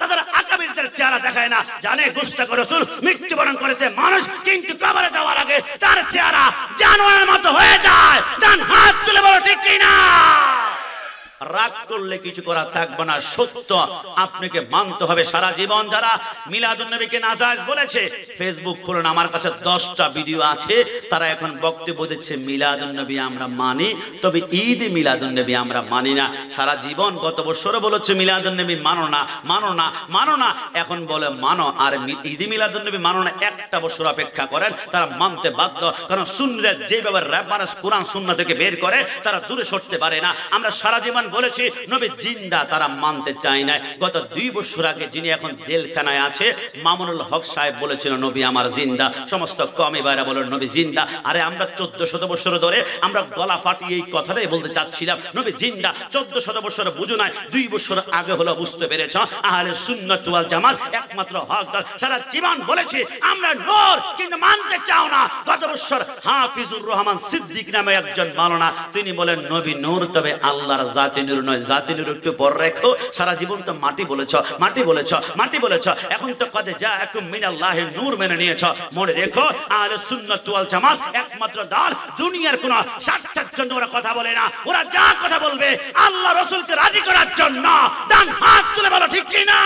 তাদের আকাবিরদের চেহারা দেখায় না। জানে গুস্তাখ রাসূল মৃত্যুবরণ করেছে মানুষ, কিন্তু কবরে যাওয়ার আগে তার চেহারা জানোয়ারের মতো হয়ে যায়। ডান হাত তুলে বলো ঠিক কিনা? রাগ করলে কিছু করা থাকবে না, সত্য আপনাকে মানতে হবে সারা জীবন। যারা মিলাদুন নবীকে নাজায়েজ বলেছে, ফেসবুক খুলুন, আমার কাছে 10টা ভিডিও আছে। তারা এখন বক্তব্য দিচ্ছে মিলাদুন নবী আমরা মানি, তবে ঈদ মিলাদুন নবী আমরা মানি না। সারা জীবন গত বছরও বলেছে মিলাদুন নবী মানো না, মানো না, মানো না, এখন বলে মানো। আর ঈদ মিলাদুন নবী মানো না, একটা বছর অপেক্ষা করেন, তারা মানতে বাধ্য। কারণ সুন্নাহ যেভাবে রেফারেন্স কোরআন সুন্নাহ থেকে বের করে তারা দূরে সরতে পারে না। আমরা সারা জীবন বলেছি নবী জিন্দা, তারা মানতে চায় না। গত 2 বছর আগে যিনি এখন জেলখানায় আছে মামুনুল হক সাহেব বলেছিল নবী আমার জিন্দা। সমস্ত কওমি ভাইরা বলে নবী জিন্দা। আরে আমরা 1400 বছর ধরে আমরা গলা ফাটিয়ে এই কথাটাই বলতে চাচ্ছিলাম নবী জিন্দা। 1400 বছর বুঝো নাই, 2 বছর আগে হলো বুঝতে পেরেছ। আহলে সুন্নাত ওয়াল জামাত একমাত্র হক দল। সারা জীবন বলেছি আমরা নূর, কিন্তু মানতে চাও না। গত বছর হাফিজুর রহমান সিদ্দিক নামে একজন মাওলানা, তিনি বলেন নবী নূর, তবে আল্লাহর জাতি নূর নয়, জাতি নূর একটু পর রেখো। সারা জীবন তো মাটি বলেছ, মাটি বলেছ, মাটি বলেছ, এখন তো কদ জাআকুম মিনাল্লাহি নূর মেনে নিয়েছ। মনে রেখো আহলে সুন্নাত ওয়াল জামাত একমাত্র দল, দুনিয়ার কোন স্বার্থের জন্য ওরা কথা বলে না। ওরা যা কথা বলবে আল্লাহ রাসূলকে রাজি করার জন্য। ডান হাত তুলে বলো ঠিক কি না?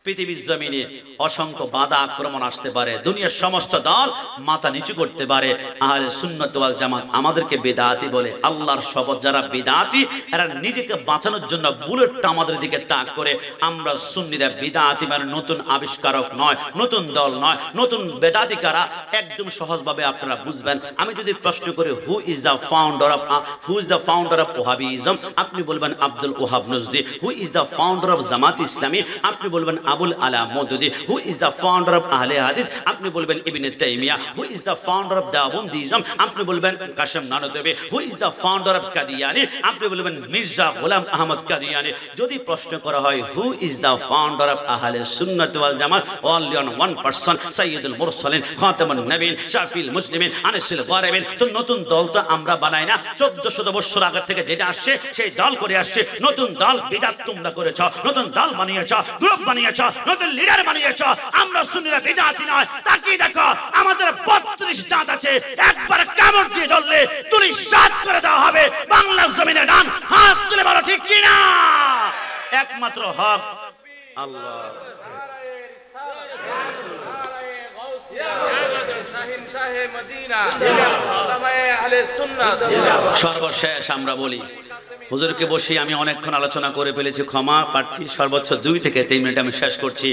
পৃথিবীর জমিনে অসংখ্য বাধা আক্রমণ আসতে পারে, দুনিয়ার সমস্ত দল মাথা নিচু করতে পারে, আহলে সুন্নাত ওয়াল জামাত আমাদেরকে বিদআতি বলে। আল্লাহর শপথ, যারা বিদআতি এরা নিজেকে বাঁচানোর জন্য বুলেটটা আমাদের দিকে তাক করে। আমরা সুন্নিরা বিদআতি মানে নতুন আবিষ্কারক নয়, নতুন দল নয়, নতুন বিদআতি কারা একদম সহজভাবে আপনারা বুঝবেন। আমি যদি প্রশ্ন করি who is the founder of Wahabism, আপনি বলবেন Abdul Wahab Najdi. Who is the founder of Jamaat Islami, আপনি বলবেন Abul Ala Maududi. Who is the founder of Ahle Hadith, আপনি বলবেন Ibn Taymiyyah. Who is the founder of Deobandism, আপনি বলবেন Qasim Nanotvi. Who is the founder of Qadiani, আপনি বলবেন মির্জা গোলাম আহমদ কাদিয়ানি। যদি প্রশ্ন করা হয় হু ইজ দ্য ফাউন্ডার অফ আহলে সুন্নাত ওয়াল জামাত, অনলি অন ওয়ান পারসন, সাইয়্যিদুল মুরসালিন, খাতামুন নবীন, শাফিউল মুসলিমিন, আনিসুল গারিবিন। তো নতুন দল তো আমরা বানাই না, 1400 বছর আগে থেকে যেটা আসছে সেই দল করে আসছে। নতুন দল বিদআত তোমরা করেছ, নতুন দল বানিয়েছ, গ্রুপ বানিয়েছ, নতুন লিডার বানিয়েছ। আমরা সুন্নিরা বিদআতি নয়। তাকিয়ে দেখো আমাদের 32 দাঁত আছে, একবার কামড় দিয়ে ধরলে তুলি সাত করে দেওয়া হবে বাংলার জমিনে। ডান হাত তুলে বলো ঠিক কি না? একমাত্র একমাত্র হক আল্লাহ। সর্বশেষ আমরা বলি, হুজুরকে বসি আমি অনেকক্ষণ আলোচনা করে ফেলেছি, ক্ষমা প্রার্থী, সর্বোচ্চ 2 থেকে 3 মিনিট আমি শেষ করছি।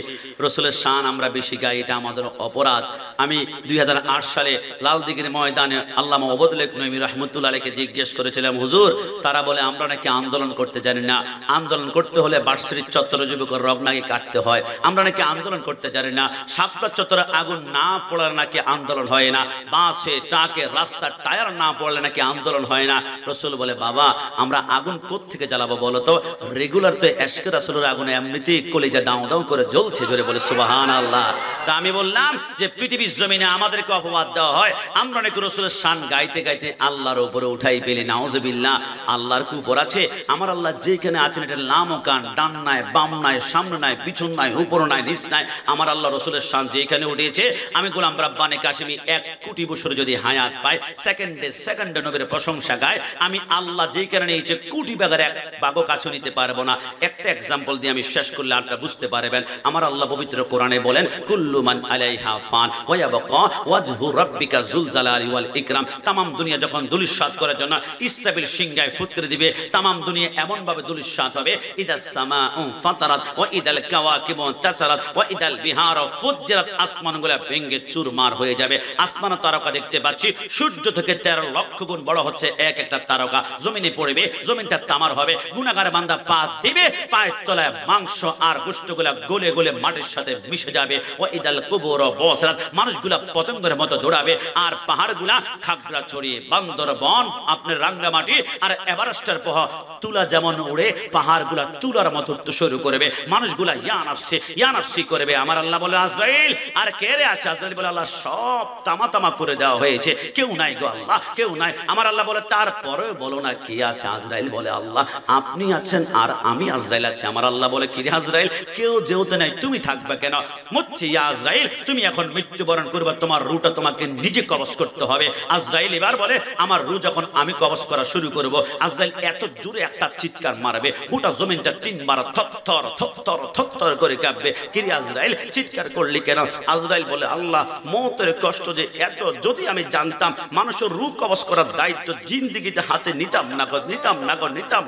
রসুলের শান আমরা বেশি গাই, এটা আমাদের অপরাধ। আমি 2008 সালে লালদিঘির ময়দানে আল্লামা ওবায়দুল নবী রহমতুল্লাহ আলাইহিকে জিজ্ঞেস করেছিলাম, হুজুর তারা বলে আমরা নাকি আন্দোলন করতে জানি না, আন্দোলন করতে হলে বার্ষিক চত্বর যুবকের রব নাকি কাটতে হয়, আমরা নাকি আন্দোলন করতে জানি না, শাপলা চত্বরে আগুন না পড়লে নাকি আন্দোলন হয় না, বাসে ট্রাকে রাস্তার টায়ার না পড়লে নাকি আন্দোলন হয় না। রসুল বলে, বাবা আমরা আগুন কোত্থেকে জ্বালাবো বলো তো, রেগুলার তো এশকে রাসূলের আগুনে এমনিতেই কলিজা দাও দাও করে জ্বলছে, জোরে বলে সুবহানাল্লাহ। তা আমি বললাম যে পৃথিবীর জমিনে আমাদেরকে অপবাদ দেওয়া হয়, আমরা নাকি রসুলের শান গাইতে গাইতে আল্লাহর উপরে উঠাই পেলি, নাউজুবিল্লাহ। আল্লাহর কি উপর আছে? আমার আল্লাহ যেখানে আছেন এটা লামো কান, ডান নাই বাম নাই, সামনে নাই পিছন নাই, উপর নাই নিচ নাই, আমার আল্লাহ রসুলের শান যেখানে উঠেছে, আমি গোলাম রাব্বানী কাশিমি 1 কোটি বছর যদি হায়াত পাই, সেকেন্ডে নবীর প্রশংসা গায়, আমি আল্লাহ যেখানে নিয়েছে কোটি ভাগের 1 ভাগও কাছে নিতে পারবো না। একটা এক্সাম্পল দিয়ে আমি শেষ করলে আপনারা বুঝতে পারবেন। আমার আল্লাহ পবিত্র কোরআনে বলেন, কুল্লু মান আলাইহা ফান ওয়া ইয়াবকা ওয়াজহু রাব্বিকা যুল জালালি ওয়াল ইকরাম। তাম দুনিয়া যখন দুলিশাত করার জন্য ইসরাফিল সিংহায় ফুৎ করে দিবে, তাম দুনিয়া এমন ভাবে দুলিশাত হবে, ইদাস সামাউ ফাতারাত ওয়া ইদাল কাওয়াকিবু তাসারাত ওয়া ইদাল বিহারু ফুজ্জিরাত, আসমানগুলো ভেঙে চুরমার হয়ে যাবে। আসমান তারকা দেখতে পাচ্ছি, সূর্য থেকে 13 লক্ষ গুণ বড় হচ্ছে এক একটা তারকা, জমিনে পড়বে, জমিনটা তামার হবে, গুনাহগার বান্দা পা দিবে, পায়ের তলায় মাংস আর গোশতগুলো গলে গলে মাটির সাথে মিশে যাবে। ওয়া ইদাল কুবুরু বুসরাত, মানুষগুলা পতঙ্গের মতো দৌড়াবে, আর পাহাড়গুলা খাগড়াছড়ি, বান্দরবন, আপনার রাঙ্গামাটি আর এভারেস্টের পহ তুলা যেমন উড়ে, পাহাড়গুলা তুলার মতো উঠতে শুরু করবে, মানুষগুলা ইয়া নাফসি করবে। আমার আল্লাহ বলে, আজরাইল আর কে রে আছে? আজরাইল বলে, আল্লাহ সব তামা তামা করে দেওয়া হয়েছে, কেউ নাই গো আল্লাহ, কেউ নাই। আমার আল্লাহ বলে, তারপরে বলো না কে আছে? আজরাইল বলে, আল্লাহ আপনি আছেন আর আমি আজরাইল আছি। আমার আল্লাহ বলে, কি রে আজরাইল, কেউ যেতে নাই, তুমি থাকবে কেন? মুচ্ছি ইয়া আজরাইল, তুমি এখন মৃত্যুবরণ করবে, তোমার রূহটা তোমাকে নিজে কবজ করতে হবে। আজরাইল এবার বলে, আমার রূহ যখন আমি কবজ করা শুরু করব, আজরাইল এত জোরে একটা চিৎকার মারবে, গোটা জমিনটা 3 বার থরথর থরথর থরথর করে কাঁপবে। কি রে আজরাইল, চিৎকার করলি কেন? আজরাইল বলে, আল্লাহ মওতের কষ্ট যে এত, যদি আমি জানতাম মানুষের রূহ কবজ করার দায়িত্ব জিন্দেগিতে হাতে নিতাম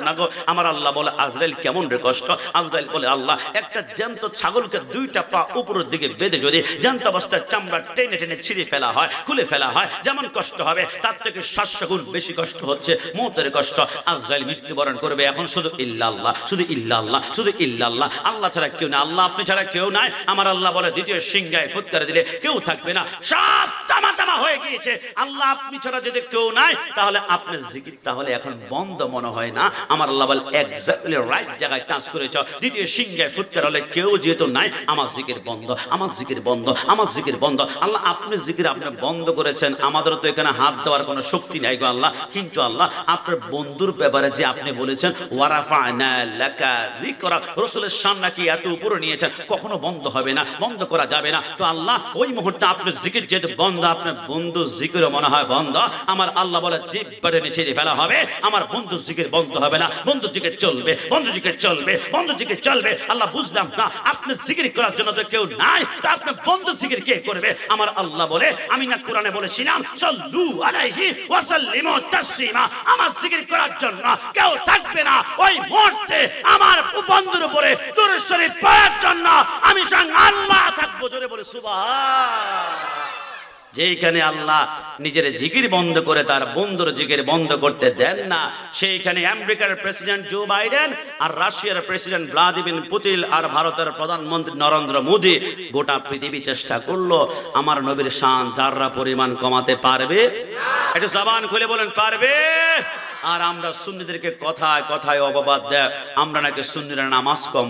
না গো। আমার আল্লাহ বলে, আজরাইল কেমন রে কষ্ট? আজরাইল বলে, আল্লাহ একটা জ্যান্ত ছাগলকে 2টা পা উপরের দিকে বেঁধে যদি জ্যান্ত অবস্থায় চামড়া টেনে টেনে ছিঁড়ে ফেলা হয়, খুলে ফেলা হয়, যেমন কষ্ট হবে তার থেকে 700 গুণ বেশি কষ্ট হচ্ছে মওতের কষ্ট। আজরাইল মৃত্যুবরণ করবে, এখন শুধু ইল্লাল্লাহ, শুধু ইল্লাল্লাহ, শুধু ইল্লাল্লাহ, আল্লাহ ছাড়া কেউ না, আল্লাহ আপনি ছাড়া কেউ নাই। আমার আল্লাহ বলে, দ্বিতীয় সিংহায় ফুৎ করে দিলে কেউ থাকবে না, সব তামা তামা হয়ে গিয়েছে। আল্লাহ আপনি ছাড়া যদি কেউ নাই, তাহলে আপনার জিকির তাহলে এখন বন্ধ মনে হয় না। আমার আল্লাহ বলে, এক্স্যাক্টলি রাইট জায়গায় টাচ করেছ। দ্বিতীয় সিংহায় ফুৎ করে হলে কেউ যেহেতু নাই, আমার জিকির বন্ধ, আমার জিকির বন্ধ, আমার জিকির বন্ধ। আল্লাহ আপনি জিকির আপনি বন্ধ করেছেন, আমাদের তো এখানে হাত দেওয়ার কোনো শক্তি নাই গো আল্লাহ। কিন্তু আল্লাহ আপনার বন্ধুর ব্যাপারে যে আপনি বলেছেন ওয়ারাফা'না লাকা যিকরা, রাসূলের শান নাকি এত উপরে নিয়েছেন, কখনো বন্ধ হবে না, বন্ধ করা যাবে না। তো আল্লাহ ওই মুহূর্তে আপনার জিকির যেহেতু বন্ধ, আপনার বন্ধু জিকিরও মনে হয় বন্ধ। আমার আল্লাহ বলে, জিভ বাটনে ছেড়ে ফেলা হবে, আমার বন্ধু জিকির বন্ধ হবে না, বন্ধু জিকির চলবে, বন্ধু জিকির চলবে, বন্ধু জিকির চলবে। আল্লাহ বুঝলাম না, আপনি জিকির করার জন্য তো কেউ নাই, তো আপনি বন্ধু জিকির কে করবে? আমার আল্লাহ বলে, আমি না কোরআনে বলেছিলাম সাল্লু আলাইহি ওয়া সাল্লিমু তাসলিমা, আমার জিকির করার জন্য কেউ থাকবে না। ওই মুহূর্তে আমার বন্ধুর উপরে দুরূদ শরীফ পড়ার জন্য আমি স্বয়ং আল্লাহ থাকবো, জোরে বলে সুবহান। যেখানে আল্লাহ নিজের জিকির বন্ধ করে তার বন্ধুর জিকির বন্ধ করতে দেন না, সেইখানে আমেরিকার প্রেসিডেন্ট জো বাইডেন আর রাশিয়ার প্রেসিডেন্ট ভ্লাদিমির পুতিন আর ভারতের প্রধানমন্ত্রী নরেন্দ্র মোদী গোটা পৃথিবী চেষ্টা করলো, আমার নবীর শান যাররা পরিমাণ কমাতে পারবে? একটু জবান খুলে বলেন, পারবে? আর আমরা সুন্নিদেরকে কথায় কথায় অপবাদ দেয়, আমরা নাকি সুন্নিরা নামাজ কম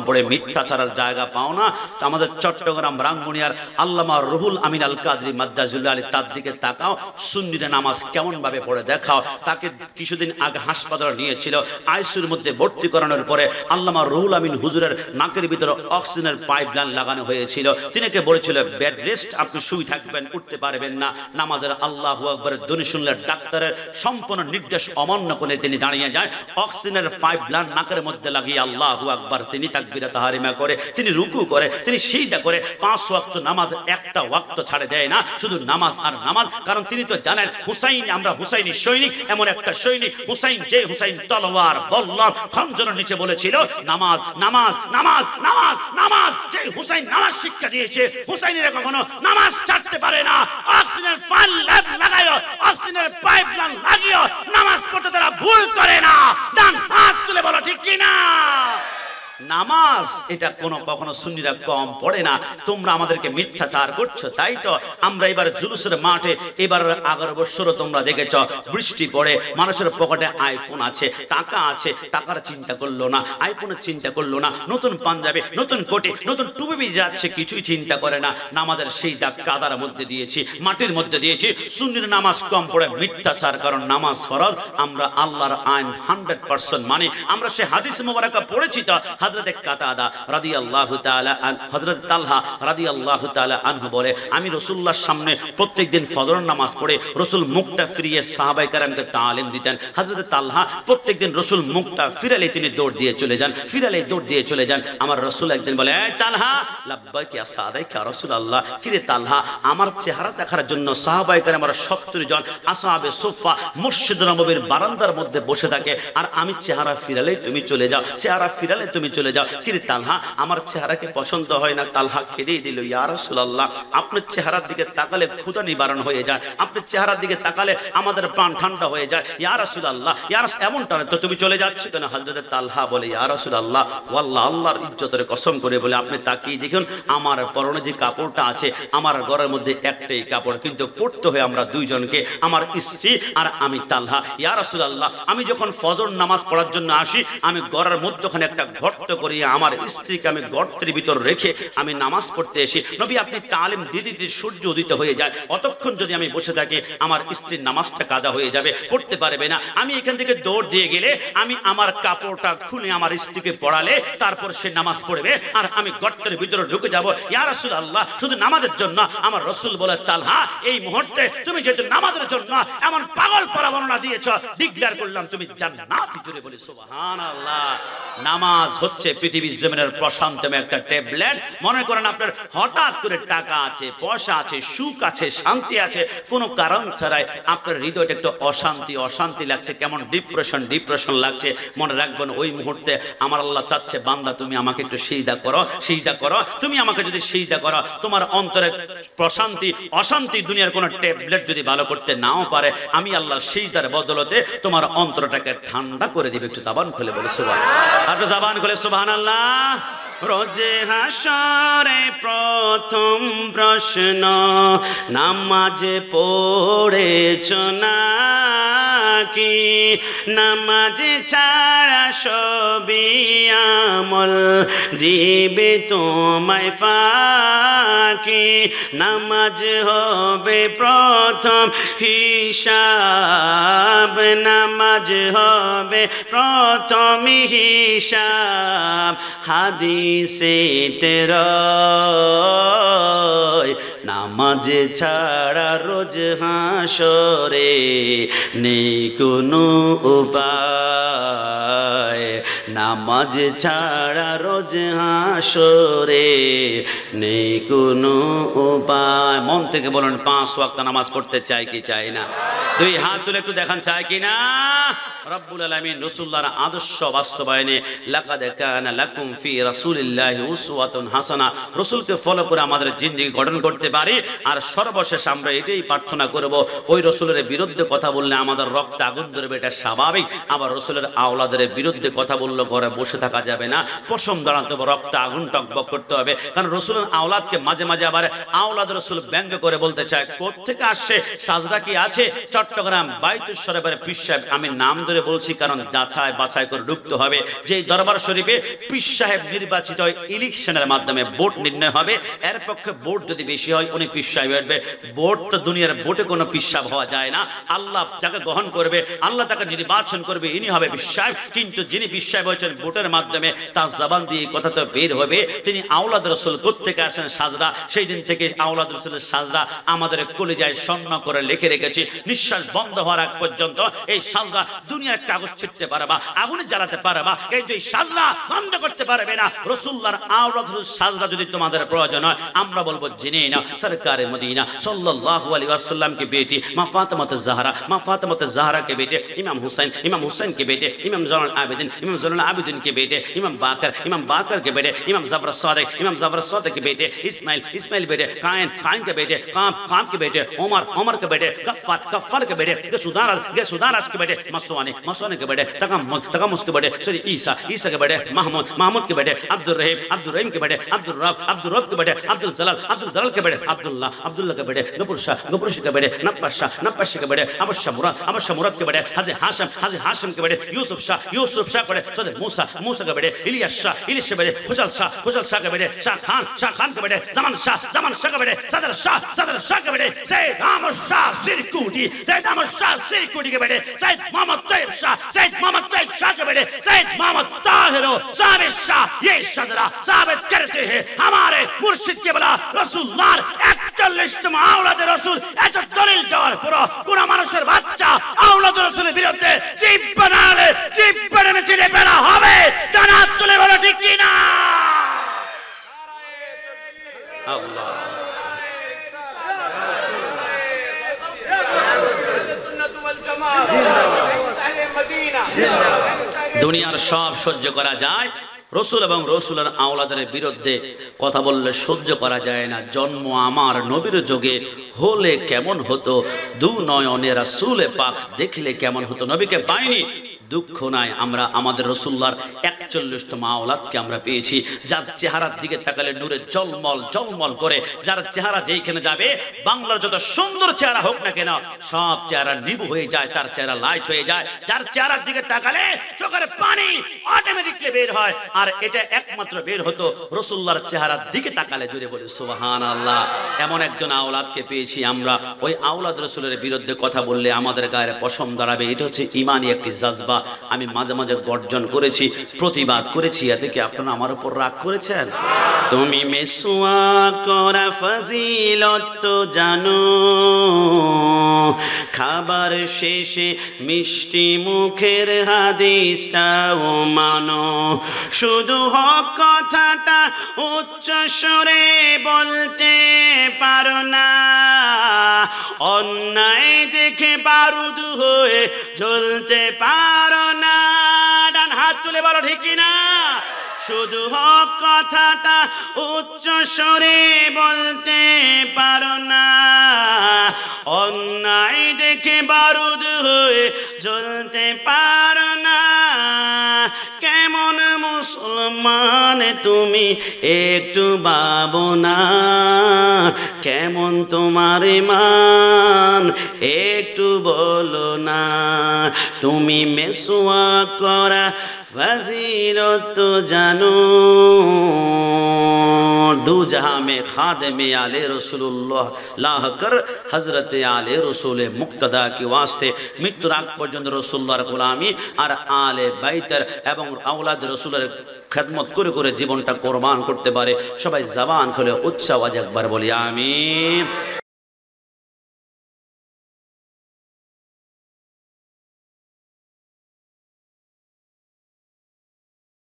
পড়ি, মিথ্যা ছাড়ার জায়গা পাও না। তো আমাদের চট্টগ্রাম রাঙ্গুনিয়ার আল্লামা রুহুল আমিন আল কাদরি মাদ্দাজুল্লাহ আলী, তার দিকে তাকাও, সুন্নিরা নামাজ কেমন ভাবে পড়ে দেখাও। তাকে কিছুদিন আগে হাসপাতালে নিয়েছিল, আইসিইউর মধ্যে ভর্তি করানোর পরে আল্লামা রুহুল আমিন হুজুরের নাকের ভিতরে অক্সিজেনের পাইপলাইন লাগানো হয়েছিল। তিনিকে বলেছিল বেড রেস্ট, আপনি শুয়ে থাকবেন, উঠতে পারবেন না। নামাজের আল্লাহু আকবার ধ্বনি শুনলে ডাক্তারের হুজুরের সম্পূর্ণ নির্দেশ অমান্য করে তিনি দাঁড়িয়ে যায়, অক্সিজেনের পাইপ লাইন নাকের মধ্যে লাগিয়ে আল্লাহু আকবার তিনি তাকবীরে তাহরিমা করে, তিনি রুকু করে, তিনি সিজদা করে 5 ওয়াক্ত নামাজ একটা ওয়াক্ত ছাড়ে দেয় না, শুধু নামাজ আর নামাজ। কারণ তিনি তো জানেন হুসাইন, আমরা হুসাইনি সৈনিক, এমন একটা সৈনিক হুসাইন, যে হুসাইন তলোয়ার বল্লম খঞ্জরের নিচে বলেছিল নামাজ নামাজ নামাজ নামাজ নামাজ। যে হুসাইন নামাজ শিক্ষা দিয়েছে, হুসাইনিরা কখনো নামাজ ছাড়তে পারে না। অক্সিজেনের ফাইল ল্যাব লাগায়ো, অক্সিজেনের পাইপ লাইন লাগিও, নামাজ পড়তে তারা ভুল করে না। ডান হাত তুলে বলো ঠিক কি না? নামাজ এটা কখনো সুন্নিরা কম পড়ে না। তোমরা আমাদেরকে মিথ্যাচার করছো, তাই তো আমরা এবার জুলুসের মাঠে, এবার 11 বছরও তোমরা দেখেছ বৃষ্টি পড়ে, মানুষের পকেটে আইফোন আছে, টাকা আছে, টাকার চিন্তা করলো না, আইফোনের চিন্তা করলো না, নতুন পাঞ্জাবি, নতুন কোটি, নতুন টুপি যাচ্ছে, কিছুই চিন্তা করে না। নামাজের সেই দাগ কাদার মধ্যে দিয়েছি, মাটির মধ্যে দিয়েছি। সুন্নির নামাজ কম পড়ে মিথ্যাচার, কারণ নামাজ ফরজ। আমরা আল্লাহর আইন 100% মানি। আমরা সে হাদিস মুবারাকা পড়েছি তো, হযরত কাতাদা রাদিয়াল্লাহু তাআলা হযরত তালহা রাদিয়াল্লাহু তাআলা আনহু বলে, আমি রাসূলুল্লাহর সামনে প্রত্যেকদিন ফজরের নামাজ পড়ে রাসূল মুখটা ফিরিয়ে সাহাবায়ে কেরামকে তালিম দিতেন। হযরত তালহা প্রত্যেকদিন রাসূল মুখটা ফিরালে তিনি দৌড় দিয়ে চলে যান, ফিরালে দৌড় দিয়ে চলে যান। আমার রাসূল একদিন বলে, এই তালহা, লাব্বাইক ইয়া সাদাইক ইয়া রাসূলুল্লাহ। কি রে তালহা, আমার চেহারা দেখার জন্য সাহাবায়ে কেরাম 70 জন আসহাবে সুফা মসজিদ নববীর বারান্দার মধ্যে বসে থাকে, আর আমি চেহারা ফিরালে তুমি চলে যাও, চেহারা ফিরালে তুমি চলে যাও। কিরে তালহা, আমার চেহারাকে পছন্দ হয় না? তালহা খেদেই দিল, ইয়া রাসূলুল্লাহ, আপনার চেহারার দিকে তাকালে ক্ষুধা নিবারণ হয়ে যায়, আপনার চেহারার দিকে তাকালে আমাদের প্রাণ ঠান্ডা হয়ে যায়। ইয়া রাসূলুল্লাহ, ইয়া রাসূল, এমনটা না তো, তুমি চলে যাচ্ছ কেন? হযরত তালহা বলে, ইয়া রাসূলুল্লাহ, ওয়াল্লাহ, আল্লাহর ইজ্জতের কসম করে বলে, আপনি তাকিয়ে দেখুন আমার পরনে যে কাপড়টা আছে, আমার ঘরের মধ্যে একটাই কাপড়, কিন্তু পড়তে হয় আমরা দুইজনকে, আমার স্ত্রী আর আমি তালহা। ইয়া রাসূলুল্লাহ, আমি যখন ফজর নামাজ পড়ার জন্য আসি, আমি ঘরের মধ্যখানে একটা গর্ত করিয়ে আমার স্ত্রীকে আমি গর্তের ভিতর রেখে আমি নামাজ পড়তে এসি। নবী আপনি তালিম দিতে দিতে সূর্য উদিত হয়ে যায়, অতক্ষণ যদি আমি বসে থাকি আমার স্ত্রীর নামাজটা কাজা হয়ে যাবে, পড়তে পারবে না। আমি এখান থেকে দৌড় দিয়ে গেলে আমি আমার কাপড়টা খুলে আমার স্ত্রীকে পড়ালে তারপর সে নামাজ পড়বে, আর আমি গর্তের ভিতরে ঢুকে যাব। ইয়া রাসূলুল্লাহ, শুধু নামাজের জন্য। আমার রাসূল বলে, তালহা, এই মুহূর্তে তুমি যেহেতু নামাজের জন্য এমন পাগল পরা বর্ণনা দিয়েছো, ডিক্লেয়ার করলাম তুমি জান্নাতি। জুড়ে বলি সুবহানাল্লাহ। নামাজ হচ্ছে পৃথিবীর জমিনের প্রশান্তম একটা ট্যাবলেট। মনে করেন আপনার হঠাৎ করে টাকা আছে, পয়সা আছে, সুখ আছে, শান্তি আছে, কোনো কারণ ছাড়াই আপনার হৃদয়টা একটু অশান্তি অশান্তি লাগছে, কেমন ডিপ্রেশন ডিপ্রেশন লাগছে, মনে রাখবেন ওই মুহূর্তে আমার আল্লাহ চাচ্ছে, বান্দা তুমি আমাকে একটু সিজদা করো, সিজদা করো। তুমি আমাকে যদি সিজদা করো, তোমার অন্তরে প্রশান্তি অশান্তি দুনিয়ার কোনো ট্যাবলেট যদি ভালো করতে নাও পারে, আমি আল্লাহ সিজদার বদলতে তোমার অন্তরটাকে ঠান্ডা করে দিবে। একটু জবান খুলে বলে সুবহানাল্লাহ, একটু জবান খুলে সুবহানাল্লাহ। রোজে হাসরে প্রথম প্রশ্ন, নামাজে পড়েছ নাকি? নামাজে ছাড়া সবই আমল দিবে তোমায় ফাঁকি। নামাজ হবে প্রথম হিসাব, নামাজ হবে প্রথম হিসাব। হাদিসেতে রয়, নামাজ ছাড়া রোজ হাসরে নেই কোনো উপায়। নামাজ ছাড়া রোজ হাসরে নেই কোনো উপায়। মন থেকে বলুন 5 ওয়াক্ত নামাজ পড়তে চাই কি চাই না? 2 হাত তুলে একটু দেখান, চাই কি না? রব্বুল আলামিন রাসূলুল্লাহর আদর্শ বাস্তবায়নে লাকাদ কানা লাকুম ফি রাসূলিল্লাহি উসওয়াতুন হাসানা, রাসূলকে ফলো করে আমাদের জিন্দেগি গঠন করতে পারি। আর সর্বশেষ আমরা এটাই প্রার্থনা করব, ওই রাসূলের বিরুদ্ধে কথা বললে আমাদের রক্তে আগুন ধরবে, এটা স্বাভাবিক। আবার রাসূলের আওলাদের বিরুদ্ধে কথা বললে ঘরে বসে থাকা যাবে না, পশম দাঁড়াতে হবে, রক্তে আগুন টকবক করতে হবে। কারণ রাসূলের আওলাদকে মাঝে মাঝে আবার আওলাদ রাসূল ব্যঙ্গ করে বলতে চায়, কোত্থেকে আসছে, সাজরা কি আছে? চট্টগ্রাম বাইতুল শরীফের পীর সাহেব, আমি নাম ধরে বলছি কারণ যাচাই বাছাই করে ঢুকতে হবে। যে দরবার শরীফে পীর সাহেব নির্বাচিত হয় ইলেকশনের মাধ্যমে, ভোট নির্ণয় হবে। এর পক্ষে ভোট যদি বেশি হয় উনি পিসাব উঠবে। ভোট তো দুনিয়ার ভোটে কোনো পিসাব হওয়া যায় না। আল্লাহ যাকে গ্রহণ করবে, আল্লাহ তাকে নির্বাচন করবে, ইনি হবে পিসাব। কিন্তু যিনি পিসাব হয়েছেন ভোটের মাধ্যমে, তার জবান দিয়ে কথা তো বের হবে, তিনি আওলাদ রসুল কোত্থেকে আসেন সাজরা। সেই দিন থেকে আওলাদ রসুলের সাজরা আমাদের কলিজায় স্বর্ণ করে লিখে রেখেছি। নিঃশ্বাস বন্ধ হওয়ার আগ পর্যন্ত এই সাজরা দুনিয়ার কাগজ ছিটতে পারবা, আগুনে জ্বালাতে পারবা, কিন্তু এই সাজরা বন্ধ করতে পারবে না। রসুল্লাহর আওলাদ রসুল সাজরা যদি তোমাদের প্রয়োজন হয়, আমরা বলবো জেনে নাও। সরকারে মদিনা সাল্লাল্লাহু আলাইহি ওয়াসাল্লাম की बेटी मां फातिमा ज़हरा के बेटे इमाम हुसैन के बेटे इमाम ज़ैनुल आबिदीन के बेटे इमाम बाकर के बेटे इमाम ज़फर सादिक के बेटे इस्माइल बेटे कायन के बेटे काम के बेटे उमर के बेटे गफ्फार के बेटे गेसुदारस के बेटे मसवानी के बेटे तकमुस के बेटे सॉरी ईसा के बेटे महमूद के बेटे अब्दुल रहीम के बेटे अब्दुल रब के बेटे अब्दुल जलाल के बेटे अब्दुल्ला के बेटे गफूर शाह के बेटे नप्पाश के बेटे अबशा मुराद के बेटे हाजी हाशिम के बेटे यूसुफ शाह के बेटे सदर मूसा के बेटे इलियास के बेटे खुजल शाह के बेटे शाह खान के बेटे जमान शाह के बेटे सदर शाह के बेटे सैयद अहमद शाह सिरकुटी के बेटे सैयद मोहम्मद तैयब शाह के बेटे सैयद मोहम्मद ताहिर साबित शाह। ये शजरा साबित करते हैं हमारे मुर्शिद के बला रसूलुल्लाह 41 আওলাদ রাসূল এত দলিল দেওয়ার পর কোন মানুষের বাচ্চা আওলাদ রাসূলের বিরুদ্ধে জিব বানালে চিনে বেরা হবে। ডানা তুলে বলো ঠিক কি না? আল্লাহ দুনিয়ার সব সহ্য করা যায়, রসুল এবং রসুলের আওলাদের বিরুদ্ধে কথা বললে সহ্য করা যায় না। জন্ম আমার নবীর যোগে হলে কেমন হতো, দু নয়নে রাসূলে পাক দেখলে কেমন হতো। নবীকে পাইনি, দুঃখ নাই, আমরা আমাদের রসুল্লাহর 41তম আওলাদকে আমরা পেয়েছি, যার চেহারার দিকে তাকালে নূরে জলমল করে, যার চেহারা যেইখানে যাবে, বাংলার যত সুন্দর চেহারা হোক না কেন, সব চেহারা নিবু হয়ে যায়, তার চেহারা লাইট হয়ে যায়। যার চেহারার দিকে তাকালে চোখের পানি অটোমেটিকলি বের হয়, আর এটা একমাত্র বের হতো রসুল্লাহর চেহারার দিকে তাকালে। জুড়ে বলি সুবহানাল্লাহ। এমন একজন আওলাদকে পেয়েছি আমরা, ওই আওলাদ রসুলের বিরুদ্ধে কথা বললে আমাদের গায়ে পশম দাঁড়াবে। এটা হচ্ছে ইমানি একটি জাজবা। আমি মাঝে মাঝে গর্জন করেছি, প্রতিবাদ করেছি, এতে কি আপনারা আমার উপর রাগ করেছেন? তুমি মেসুয়া করা ফজিলত তো জানো, খাবার শেষে মিষ্টি মুখের হাদিসটাও মানো, শুধু হক কথাটা উচ্চ সুরে বলতে পারো না, অন্যায় দেখে বারুদ হয়ে জ্বলতে পারো না। ডান হাত তুলে বলো ঠিক কিনা? শুধু হক কথাটা উচ্চ স্বরে বলতে পারো না, অন্যায় দেখে বারুদ হয়ে জ্বলতে পারো না। কেমন মুসলমান তুমি একটু ভাবো না, কেমন তোমার ঈমান একটু বলো না। তুমি মেসওয়াক করা ফজিলত জানো, दो जहां में खादिम आले रसूलुल्लाह लाह कर हजरत आले रसूल मुक्तदा के वास्ते मृत्युर आग पर्यन्त रसूलुल्लाहर गोलामी और आले बैतर एवं औलाद रसूलेर खिदमत करे करे जीवनटा कुरबान करते पारे। सबाई जबान खुले उच्च आवाजे एकबार बोली आमीन।